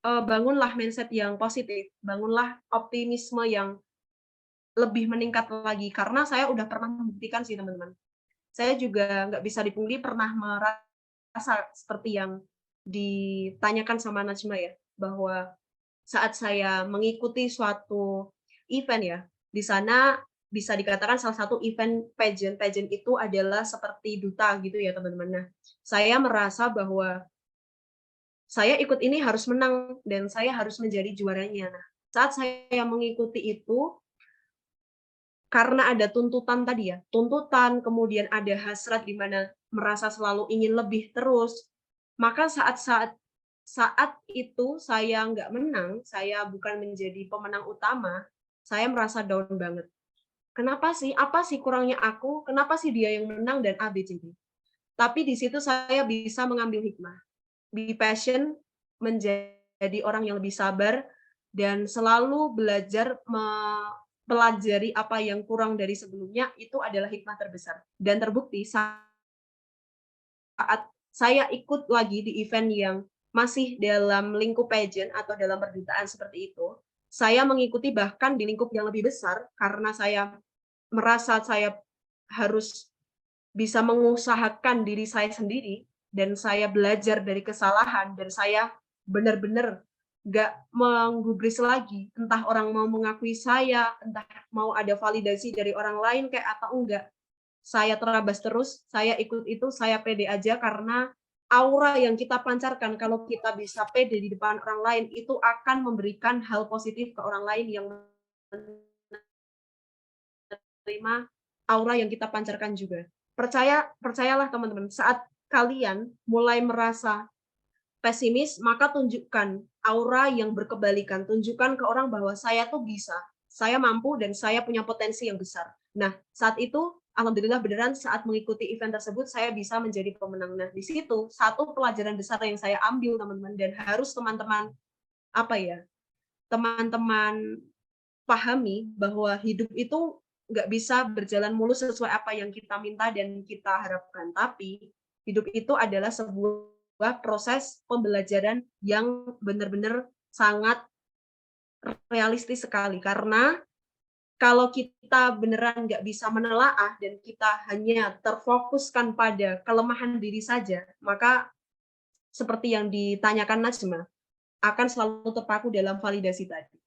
bangunlah mindset yang positif, bangunlah optimisme yang lebih meningkat lagi. Karena saya udah pernah membuktikan sih teman-teman. Saya juga nggak bisa dipungkiri pernah merasa seperti yang ditanyakan sama Najma ya, bahwa saat saya mengikuti suatu event ya, di sana bisa dikatakan salah satu event pageant. Pageant itu adalah seperti duta gitu ya teman-teman. Nah, saya merasa bahwa saya ikut ini harus menang dan saya harus menjadi juaranya. Nah, saat saya mengikuti itu, karena ada tuntutan tadi ya, tuntutan, kemudian ada hasrat di mana merasa selalu ingin lebih terus, maka saat itu saya nggak menang, saya bukan menjadi pemenang utama, saya merasa down banget. Kenapa sih? Apa sih kurangnya aku? Kenapa sih dia yang menang dan A, B, C, D? Tapi di situ saya bisa mengambil hikmah. Be passion, menjadi orang yang lebih sabar, dan selalu belajar mempelajari apa yang kurang dari sebelumnya, itu adalah hikmah terbesar. Dan terbukti saat saya ikut lagi di event yang masih dalam lingkup pageant atau dalam perdutaan seperti itu, saya mengikuti bahkan di lingkup yang lebih besar karena saya merasa saya harus bisa mengusahakan diri saya sendiri dan saya belajar dari kesalahan dan saya benar-benar nggak menggubris lagi, entah orang mau mengakui saya, entah mau ada validasi dari orang lain kayak atau enggak. Saya terabas terus, saya ikut itu, saya pede aja karena aura yang kita pancarkan kalau kita bisa pede di depan orang lain itu akan memberikan hal positif ke orang lain yang menerima aura yang kita pancarkan juga. Percayalah teman-teman, saat kalian mulai merasa pesimis, maka tunjukkan aura yang berkebalikan, tunjukkan ke orang bahwa saya tuh bisa, saya mampu dan saya punya potensi yang besar. Nah, saat itu alhamdulillah beneran saat mengikuti event tersebut saya bisa menjadi pemenang. Nah, di situ satu pelajaran besar yang saya ambil teman-teman dan harus teman-teman apa ya, teman-teman pahami bahwa hidup itu nggak bisa berjalan mulus sesuai apa yang kita minta dan kita harapkan. Tapi hidup itu adalah sebuah proses pembelajaran yang benar-benar sangat realistis sekali. Karena kalau kita beneran nggak bisa menelaah dan kita hanya terfokuskan pada kelemahan diri saja, maka seperti yang ditanyakan Najma, akan selalu terpaku dalam validasi tadi.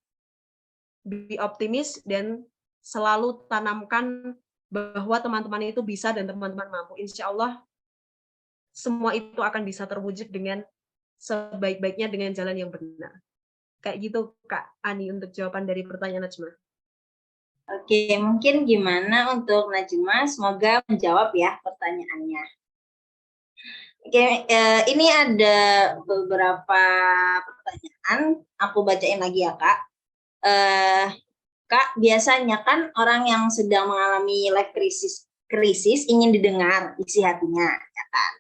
Be optimis dan selalu tanamkan bahwa teman-teman itu bisa dan teman-teman mampu. Insya Allah semua itu akan bisa terwujud dengan sebaik-baiknya dengan jalan yang benar. Kayak gitu Kak Ani untuk jawaban dari pertanyaan Najma. Oke, mungkin gimana untuk Najma? Semoga menjawab ya pertanyaannya. Oke, ini ada beberapa pertanyaan. Aku bacain lagi ya, Kak. Kak, biasanya kan orang yang sedang mengalami life krisis ingin didengar isi hatinya, ya kan?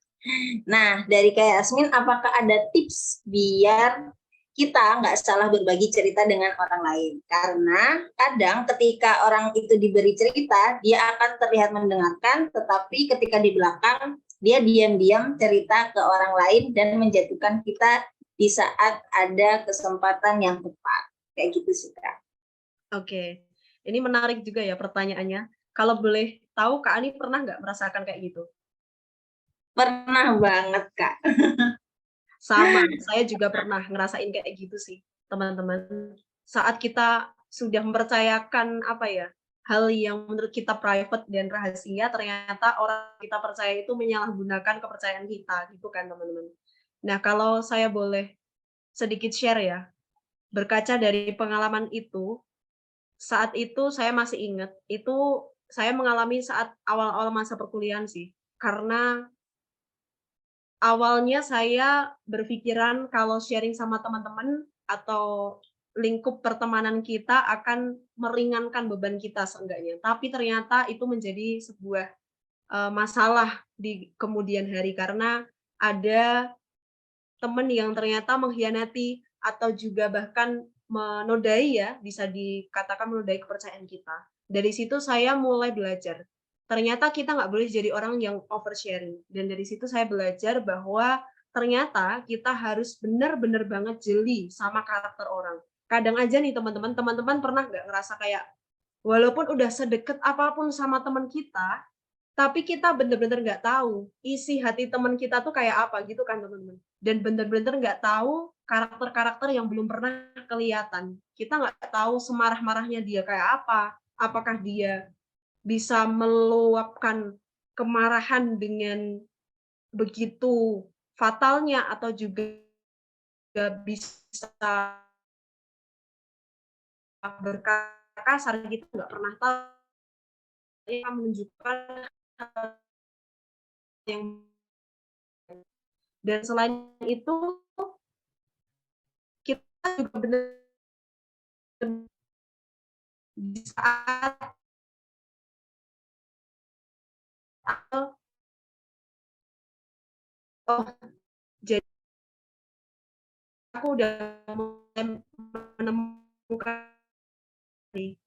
Nah, dari Kak Yasmin, apakah ada tips biar kita nggak salah berbagi cerita dengan orang lain? Karena kadang ketika orang itu diberi cerita, dia akan terlihat mendengarkan, tetapi ketika di belakang, dia diam-diam cerita ke orang lain dan menjatuhkan kita di saat ada kesempatan yang tepat. Kayak gitu sih, Kak. Oke, ini menarik juga ya pertanyaannya. Kalau boleh tahu Kak Ani pernah nggak merasakan kayak gitu? Pernah banget, Kak. Sama, saya juga pernah ngerasain kayak gitu sih, teman-teman. Saat kita sudah mempercayakan apa ya, hal yang menurut kita private dan rahasia, ternyata orang kita percaya itu menyalahgunakan kepercayaan kita, gitu kan teman-teman. Nah, kalau saya boleh sedikit share ya, berkaca dari pengalaman itu, saat itu saya masih ingat, itu saya mengalami saat awal-awal masa perkuliahan sih. Karena awalnya saya berpikiran kalau sharing sama teman-teman atau lingkup pertemanan kita akan meringankan beban kita seenggaknya, tapi ternyata itu menjadi sebuah, masalah di kemudian hari karena ada teman yang ternyata mengkhianati atau juga bahkan menodai ya, bisa dikatakan menodai kepercayaan kita. Dari situ saya mulai belajar, ternyata kita nggak boleh jadi orang yang oversharing. Dan dari situ saya belajar bahwa ternyata kita harus benar-benar banget jeli sama karakter orang. Kadang aja nih teman-teman, teman-teman pernah nggak ngerasa kayak, walaupun udah sedekat apapun sama teman kita, tapi kita bener-bener nggak tahu isi hati teman kita tuh kayak apa gitu kan teman-teman. Dan bener-bener nggak tahu karakter-karakter yang belum pernah kelihatan. Kita nggak tahu semarah-marahnya dia kayak apa. Apakah dia bisa meluapkan kemarahan dengan begitu fatalnya atau juga bisa berkata kasar gitu nggak pernah tahu. Yang menunjukkan hal yang dan selain itu kita juga benar di saat oh jadi aku udah mulai menemukan nih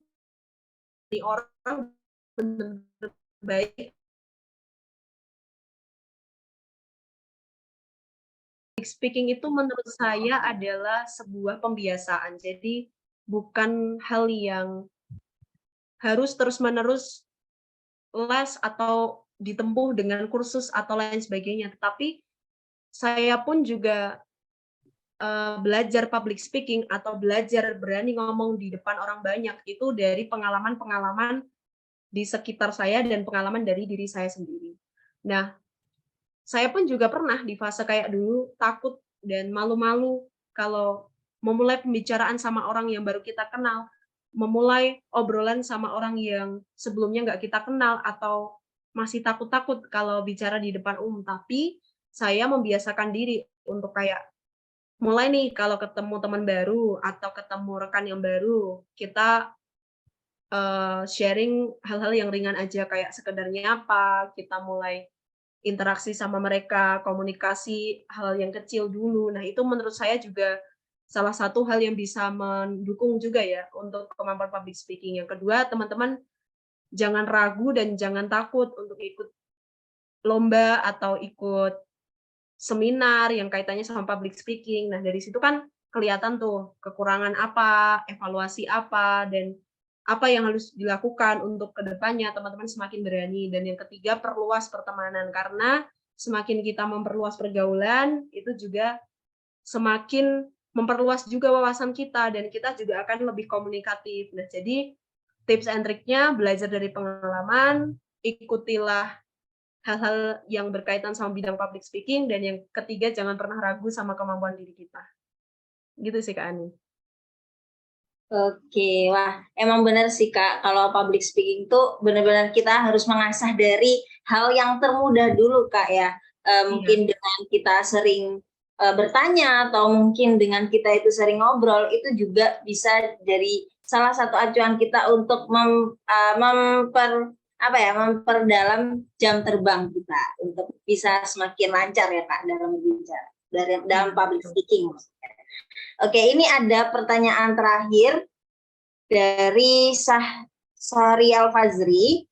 orang benar-benar baik. Speaking itu menurut saya adalah sebuah pembiasaan. Jadi bukan hal yang harus terus-menerus les atau ditempuh dengan kursus atau lain sebagainya. Tetapi saya pun juga belajar public speaking atau belajar berani ngomong di depan orang banyak itu dari pengalaman-pengalaman di sekitar saya dan pengalaman dari diri saya sendiri. Nah, saya pun juga pernah di fase kayak dulu takut dan malu-malu kalau memulai pembicaraan sama orang yang baru kita kenal, memulai obrolan sama orang yang sebelumnya nggak kita kenal atau masih takut-takut kalau bicara di depan umum. Tapi saya membiasakan diri untuk kayak mulai nih kalau ketemu teman baru atau ketemu rekan yang baru, kita sharing hal-hal yang ringan aja kayak sekedar nyapa, kita mulai interaksi sama mereka, komunikasi hal yang kecil dulu. Nah, itu menurut saya juga salah satu hal yang bisa mendukung juga ya untuk kemampuan public speaking. Yang kedua, teman-teman jangan ragu dan jangan takut untuk ikut lomba atau ikut seminar yang kaitannya sama public speaking. Nah, dari situ kan kelihatan tuh kekurangan apa, evaluasi apa, dan apa yang harus dilakukan untuk kedepannya teman-teman semakin berani. Dan yang ketiga, perluas pertemanan. Karena semakin kita memperluas pergaulan, itu juga semakin memperluas juga wawasan kita, dan kita juga akan lebih komunikatif. Nah, jadi tips and triknya belajar dari pengalaman, ikutilah hal-hal yang berkaitan sama bidang public speaking, dan yang ketiga jangan pernah ragu sama kemampuan diri kita. Gitu sih Kak Ani. Oke, wah emang benar sih Kak, kalau public speaking tuh benar-benar kita harus mengasah dari hal yang termudah dulu Kak ya. Iya, Mungkin dengan kita sering bertanya atau mungkin dengan kita itu sering ngobrol itu juga bisa jadi salah satu acuan kita untuk memperdalam jam terbang kita untuk bisa semakin lancar ya Kak dalam berbicara dalam iya public betul. speaking. Oke, ini ada pertanyaan terakhir dari Sahri Al-Fazri.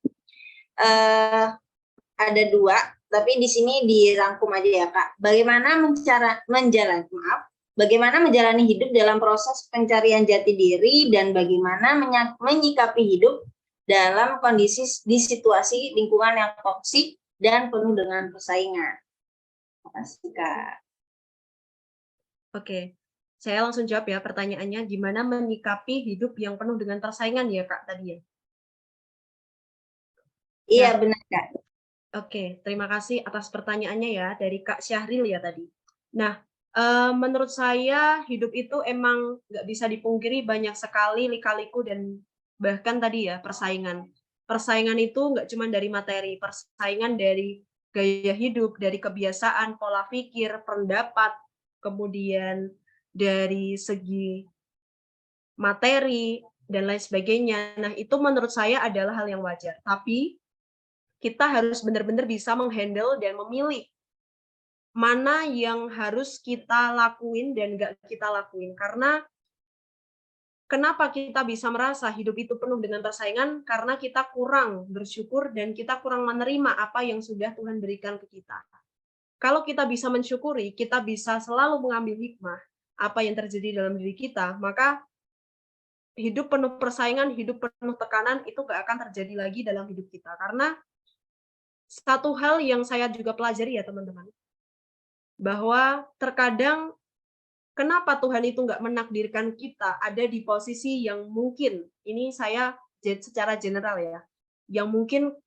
Ada dua, tapi di sini dirangkum aja ya Kak. Bagaimana menjalani hidup dalam proses pencarian jati diri dan bagaimana menyikapi hidup dalam kondisi di situasi lingkungan yang toksik dan penuh dengan persaingan. Terima kasih Kak. Oke, saya langsung jawab ya pertanyaannya, gimana menyikapi hidup yang penuh dengan persaingan ya Kak tadi ya? Iya Nah, benar Kak. oke, terima kasih atas pertanyaannya ya dari Kak Syahril ya tadi. Nah, menurut saya hidup itu emang nggak bisa dipungkiri banyak sekali lika-liku dan bahkan tadi ya persaingan. Persaingan itu nggak cuma dari materi, persaingan dari gaya hidup, dari kebiasaan, pola pikir, pendapat, kemudian dari segi materi dan lain sebagainya. Nah, itu menurut saya adalah hal yang wajar. Tapi kita harus benar-benar bisa menghandle dan memilih mana yang harus kita lakuin dan nggak kita lakuin. Karena kenapa kita bisa merasa hidup itu penuh dengan persaingan? Karena kita kurang bersyukur dan kita kurang menerima apa yang sudah Tuhan berikan ke kita. Kalau kita bisa mensyukuri, kita bisa selalu mengambil hikmah apa yang terjadi dalam diri kita, maka hidup penuh persaingan, hidup penuh tekanan itu nggak akan terjadi lagi dalam hidup kita. Karena satu hal yang saya juga pelajari ya teman-teman, bahwa terkadang kenapa Tuhan itu nggak menakdirkan kita ada di posisi yang mungkin, ini saya secara general ya, yang mungkin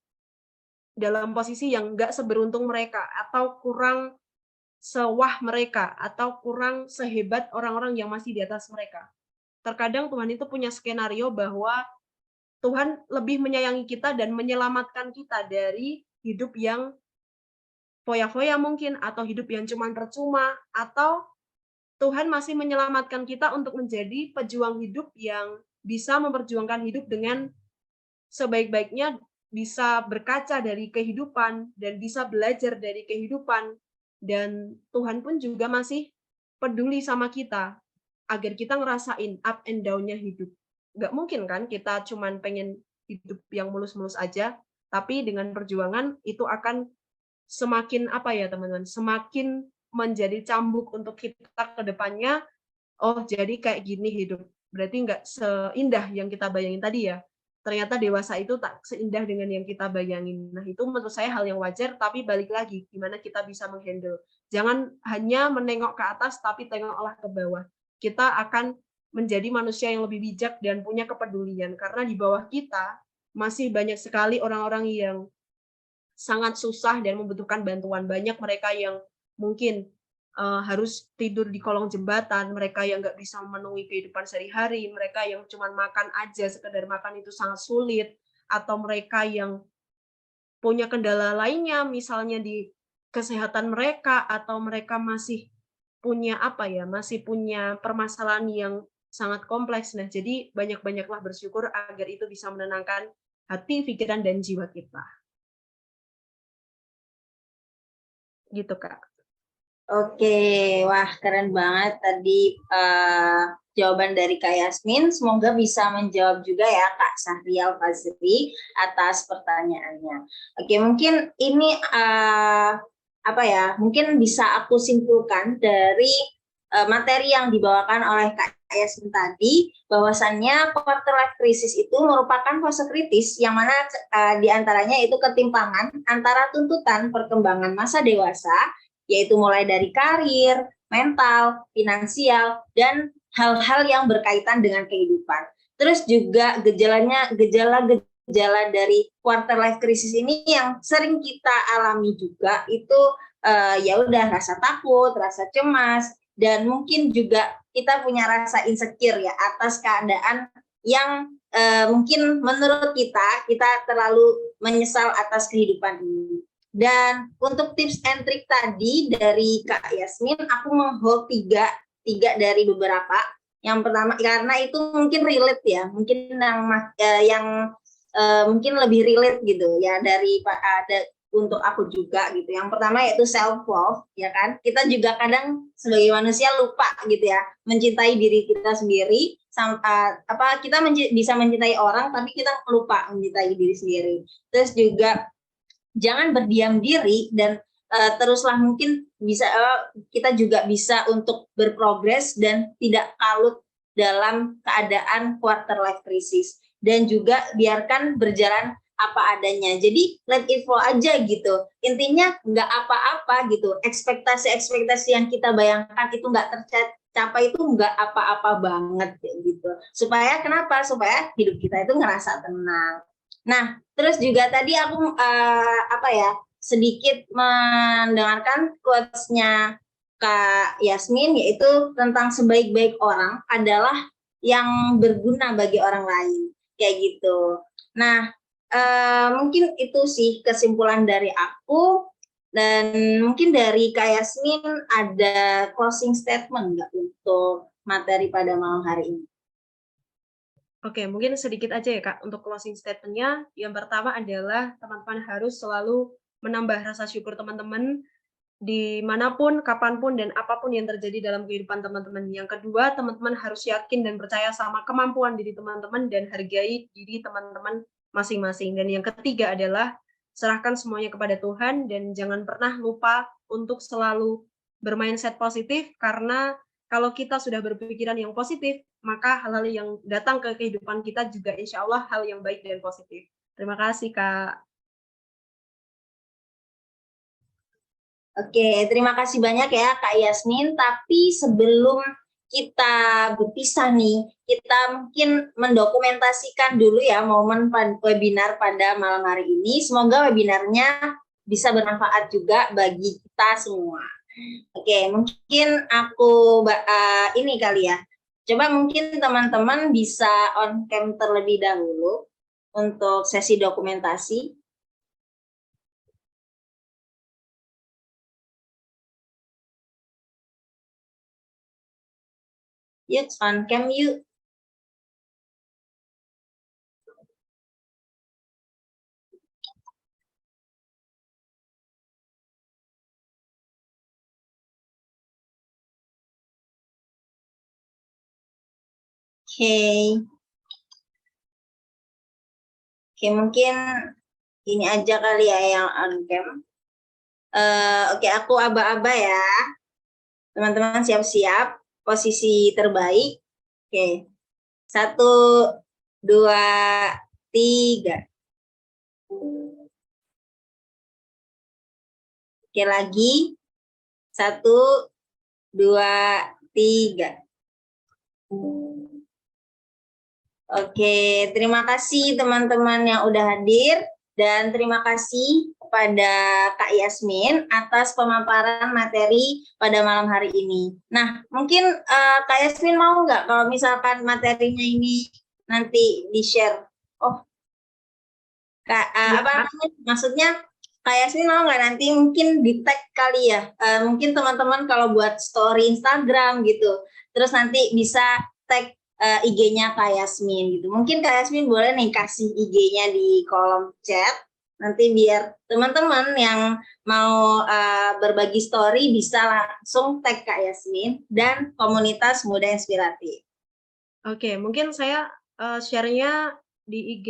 dalam posisi yang nggak seberuntung mereka, atau kurang sewah mereka, atau kurang sehebat orang-orang yang masih di atas mereka. Terkadang Tuhan itu punya skenario bahwa Tuhan lebih menyayangi kita dan menyelamatkan kita dari hidup yang foya-foya mungkin, atau hidup yang cuman percuma, atau Tuhan masih menyelamatkan kita untuk menjadi pejuang hidup yang bisa memperjuangkan hidup dengan sebaik-baiknya, bisa berkaca dari kehidupan dan bisa belajar dari kehidupan. Dan Tuhan pun juga masih peduli sama kita agar kita ngerasain up and down-nya hidup. Nggak mungkin kan kita cuman pengen hidup yang mulus-mulus aja, tapi dengan perjuangan itu akan semakin apa ya teman-teman, semakin menjadi cambuk untuk kita ke depannya. Oh, jadi kayak gini hidup. Berarti nggak seindah yang kita bayangin tadi ya. Ternyata dewasa itu tak seindah dengan yang kita bayangin. Nah, itu menurut saya hal yang wajar, tapi balik lagi, gimana kita bisa menghandle. Jangan hanya menengok ke atas, tapi tengoklah ke bawah. Kita akan menjadi manusia yang lebih bijak dan punya kepedulian. Karena di bawah kita, masih banyak sekali orang-orang yang sangat susah dan membutuhkan bantuan. Banyak mereka yang mungkin harus tidur di kolong jembatan, mereka yang nggak bisa memenuhi kehidupan sehari-hari, mereka yang cuma makan aja, sekedar makan itu sangat sulit, atau mereka yang punya kendala lainnya, misalnya di kesehatan mereka, atau mereka masih punya apa ya, masih punya permasalahan yang sangat kompleks. Nah, jadi banyak-banyaklah bersyukur agar itu bisa menenangkan hati, pikiran, dan jiwa kita. Gitu, Kak. Oke, wah keren banget tadi jawaban dari Kak Yasmin. Semoga bisa menjawab juga ya Kak Sahrial Fazri atas pertanyaannya. Oke, mungkin ini apa ya? Mungkin bisa aku simpulkan dari materi yang dibawakan oleh Kak Yasmin tadi, bahwasannya quarter life crisis itu merupakan fase kritis yang mana diantaranya itu ketimpangan antara tuntutan perkembangan masa dewasa, yaitu mulai dari karir, mental, finansial, dan hal-hal yang berkaitan dengan kehidupan. Terus juga gejala dari quarter life crisis ini yang sering kita alami juga itu ya udah rasa takut, rasa cemas, dan mungkin juga kita punya rasa insecure ya atas keadaan yang mungkin menurut kita terlalu menyesal atas kehidupan ini. Dan untuk tips and trick tadi dari Kak Yasmin, aku menghold tiga dari beberapa. Yang pertama, karena itu mungkin relate ya, mungkin yang mungkin lebih relate gitu ya dari untuk aku juga gitu. Yang pertama yaitu self love, ya kan? Kita juga kadang sebagai manusia lupa gitu ya, mencintai diri kita sendiri. Kita bisa mencintai orang, tapi kita lupa mencintai diri sendiri. Terus juga jangan berdiam diri dan teruslah mungkin bisa kita juga bisa untuk berprogres dan tidak kalut dalam keadaan quarter life crisis, dan juga biarkan berjalan apa adanya. Jadi let it flow aja gitu. Intinya nggak apa-apa gitu. Ekspektasi yang kita bayangkan itu nggak tercapai itu nggak apa-apa banget gitu. Supaya kenapa? Supaya hidup kita itu ngerasa tenang. Nah, terus juga tadi aku sedikit mendengarkan quotes-nya Kak Yasmin, yaitu tentang sebaik-baik orang adalah yang berguna bagi orang lain, kayak gitu. Nah, mungkin itu sih kesimpulan dari aku, dan mungkin dari Kak Yasmin ada closing statement nggak untuk materi pada malam hari ini? Oke, mungkin sedikit aja ya, Kak, untuk closing statement-nya. Yang pertama adalah teman-teman harus selalu menambah rasa syukur teman-teman dimanapun, kapanpun, dan apapun yang terjadi dalam kehidupan teman-teman. Yang kedua, teman-teman harus yakin dan percaya sama kemampuan diri teman-teman dan hargai diri teman-teman masing-masing. Dan yang ketiga adalah serahkan semuanya kepada Tuhan dan jangan pernah lupa untuk selalu bermindset positif, karena kalau kita sudah berpikiran yang positif, maka hal-hal yang datang ke kehidupan kita juga insya Allah hal yang baik dan positif. Terima kasih, Kak. Oke, terima kasih banyak ya Kak Yasmin. Tapi sebelum kita berpisah nih, kita mungkin mendokumentasikan dulu ya momen webinar pada malam hari ini. Semoga webinarnya bisa bermanfaat juga bagi kita semua. Oke, mungkin aku ini kali ya. Coba mungkin teman-teman bisa on cam terlebih dahulu untuk sesi dokumentasi. Yuk, on cam yuk. Oke, mungkin ini aja kali ya yang on cam. Oke, aku aba-aba ya. Teman-teman siap-siap. Posisi terbaik. Oke. 1, 2, 3. Oke, lagi. 1, 2, 3. Oke, terima kasih teman-teman yang udah hadir, dan terima kasih kepada Kak Yasmin atas pemaparan materi pada malam hari ini. Nah, mungkin Kak Yasmin mau nggak kalau misalkan materinya ini nanti di-share? Oh, Kak, Iya, apa Kak. namanya? Maksudnya Kak Yasmin mau nggak nanti mungkin di tag kali ya, mungkin teman-teman kalau buat story Instagram gitu, terus nanti bisa tag IG-nya Kak Yasmin gitu. Mungkin Kak Yasmin boleh nih kasih IG-nya di kolom chat, nanti biar teman-teman yang mau berbagi story bisa langsung tag Kak Yasmin dan komunitas Muda Inspiratif. Oke, mungkin saya share-nya di IG,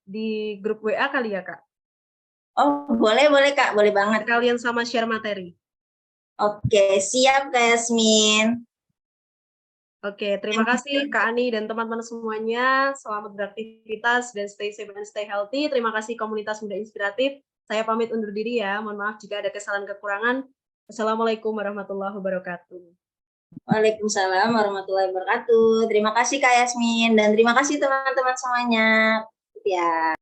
di grup WA kali ya, Kak? Oh, boleh Kak, boleh banget. Sekalian sama share materi. Oke, siap Kak Yasmin. Oke, terima kasih Kak Ani dan teman-teman semuanya. Selamat beraktivitas dan stay safe and stay healthy. Terima kasih komunitas Muda Inspiratif. Saya pamit undur diri ya. Mohon maaf jika ada kesalahan kekurangan. Assalamualaikum warahmatullahi wabarakatuh. Waalaikumsalam warahmatullahi wabarakatuh. Terima kasih Kak Yasmin dan terima kasih teman-teman semuanya. Ya.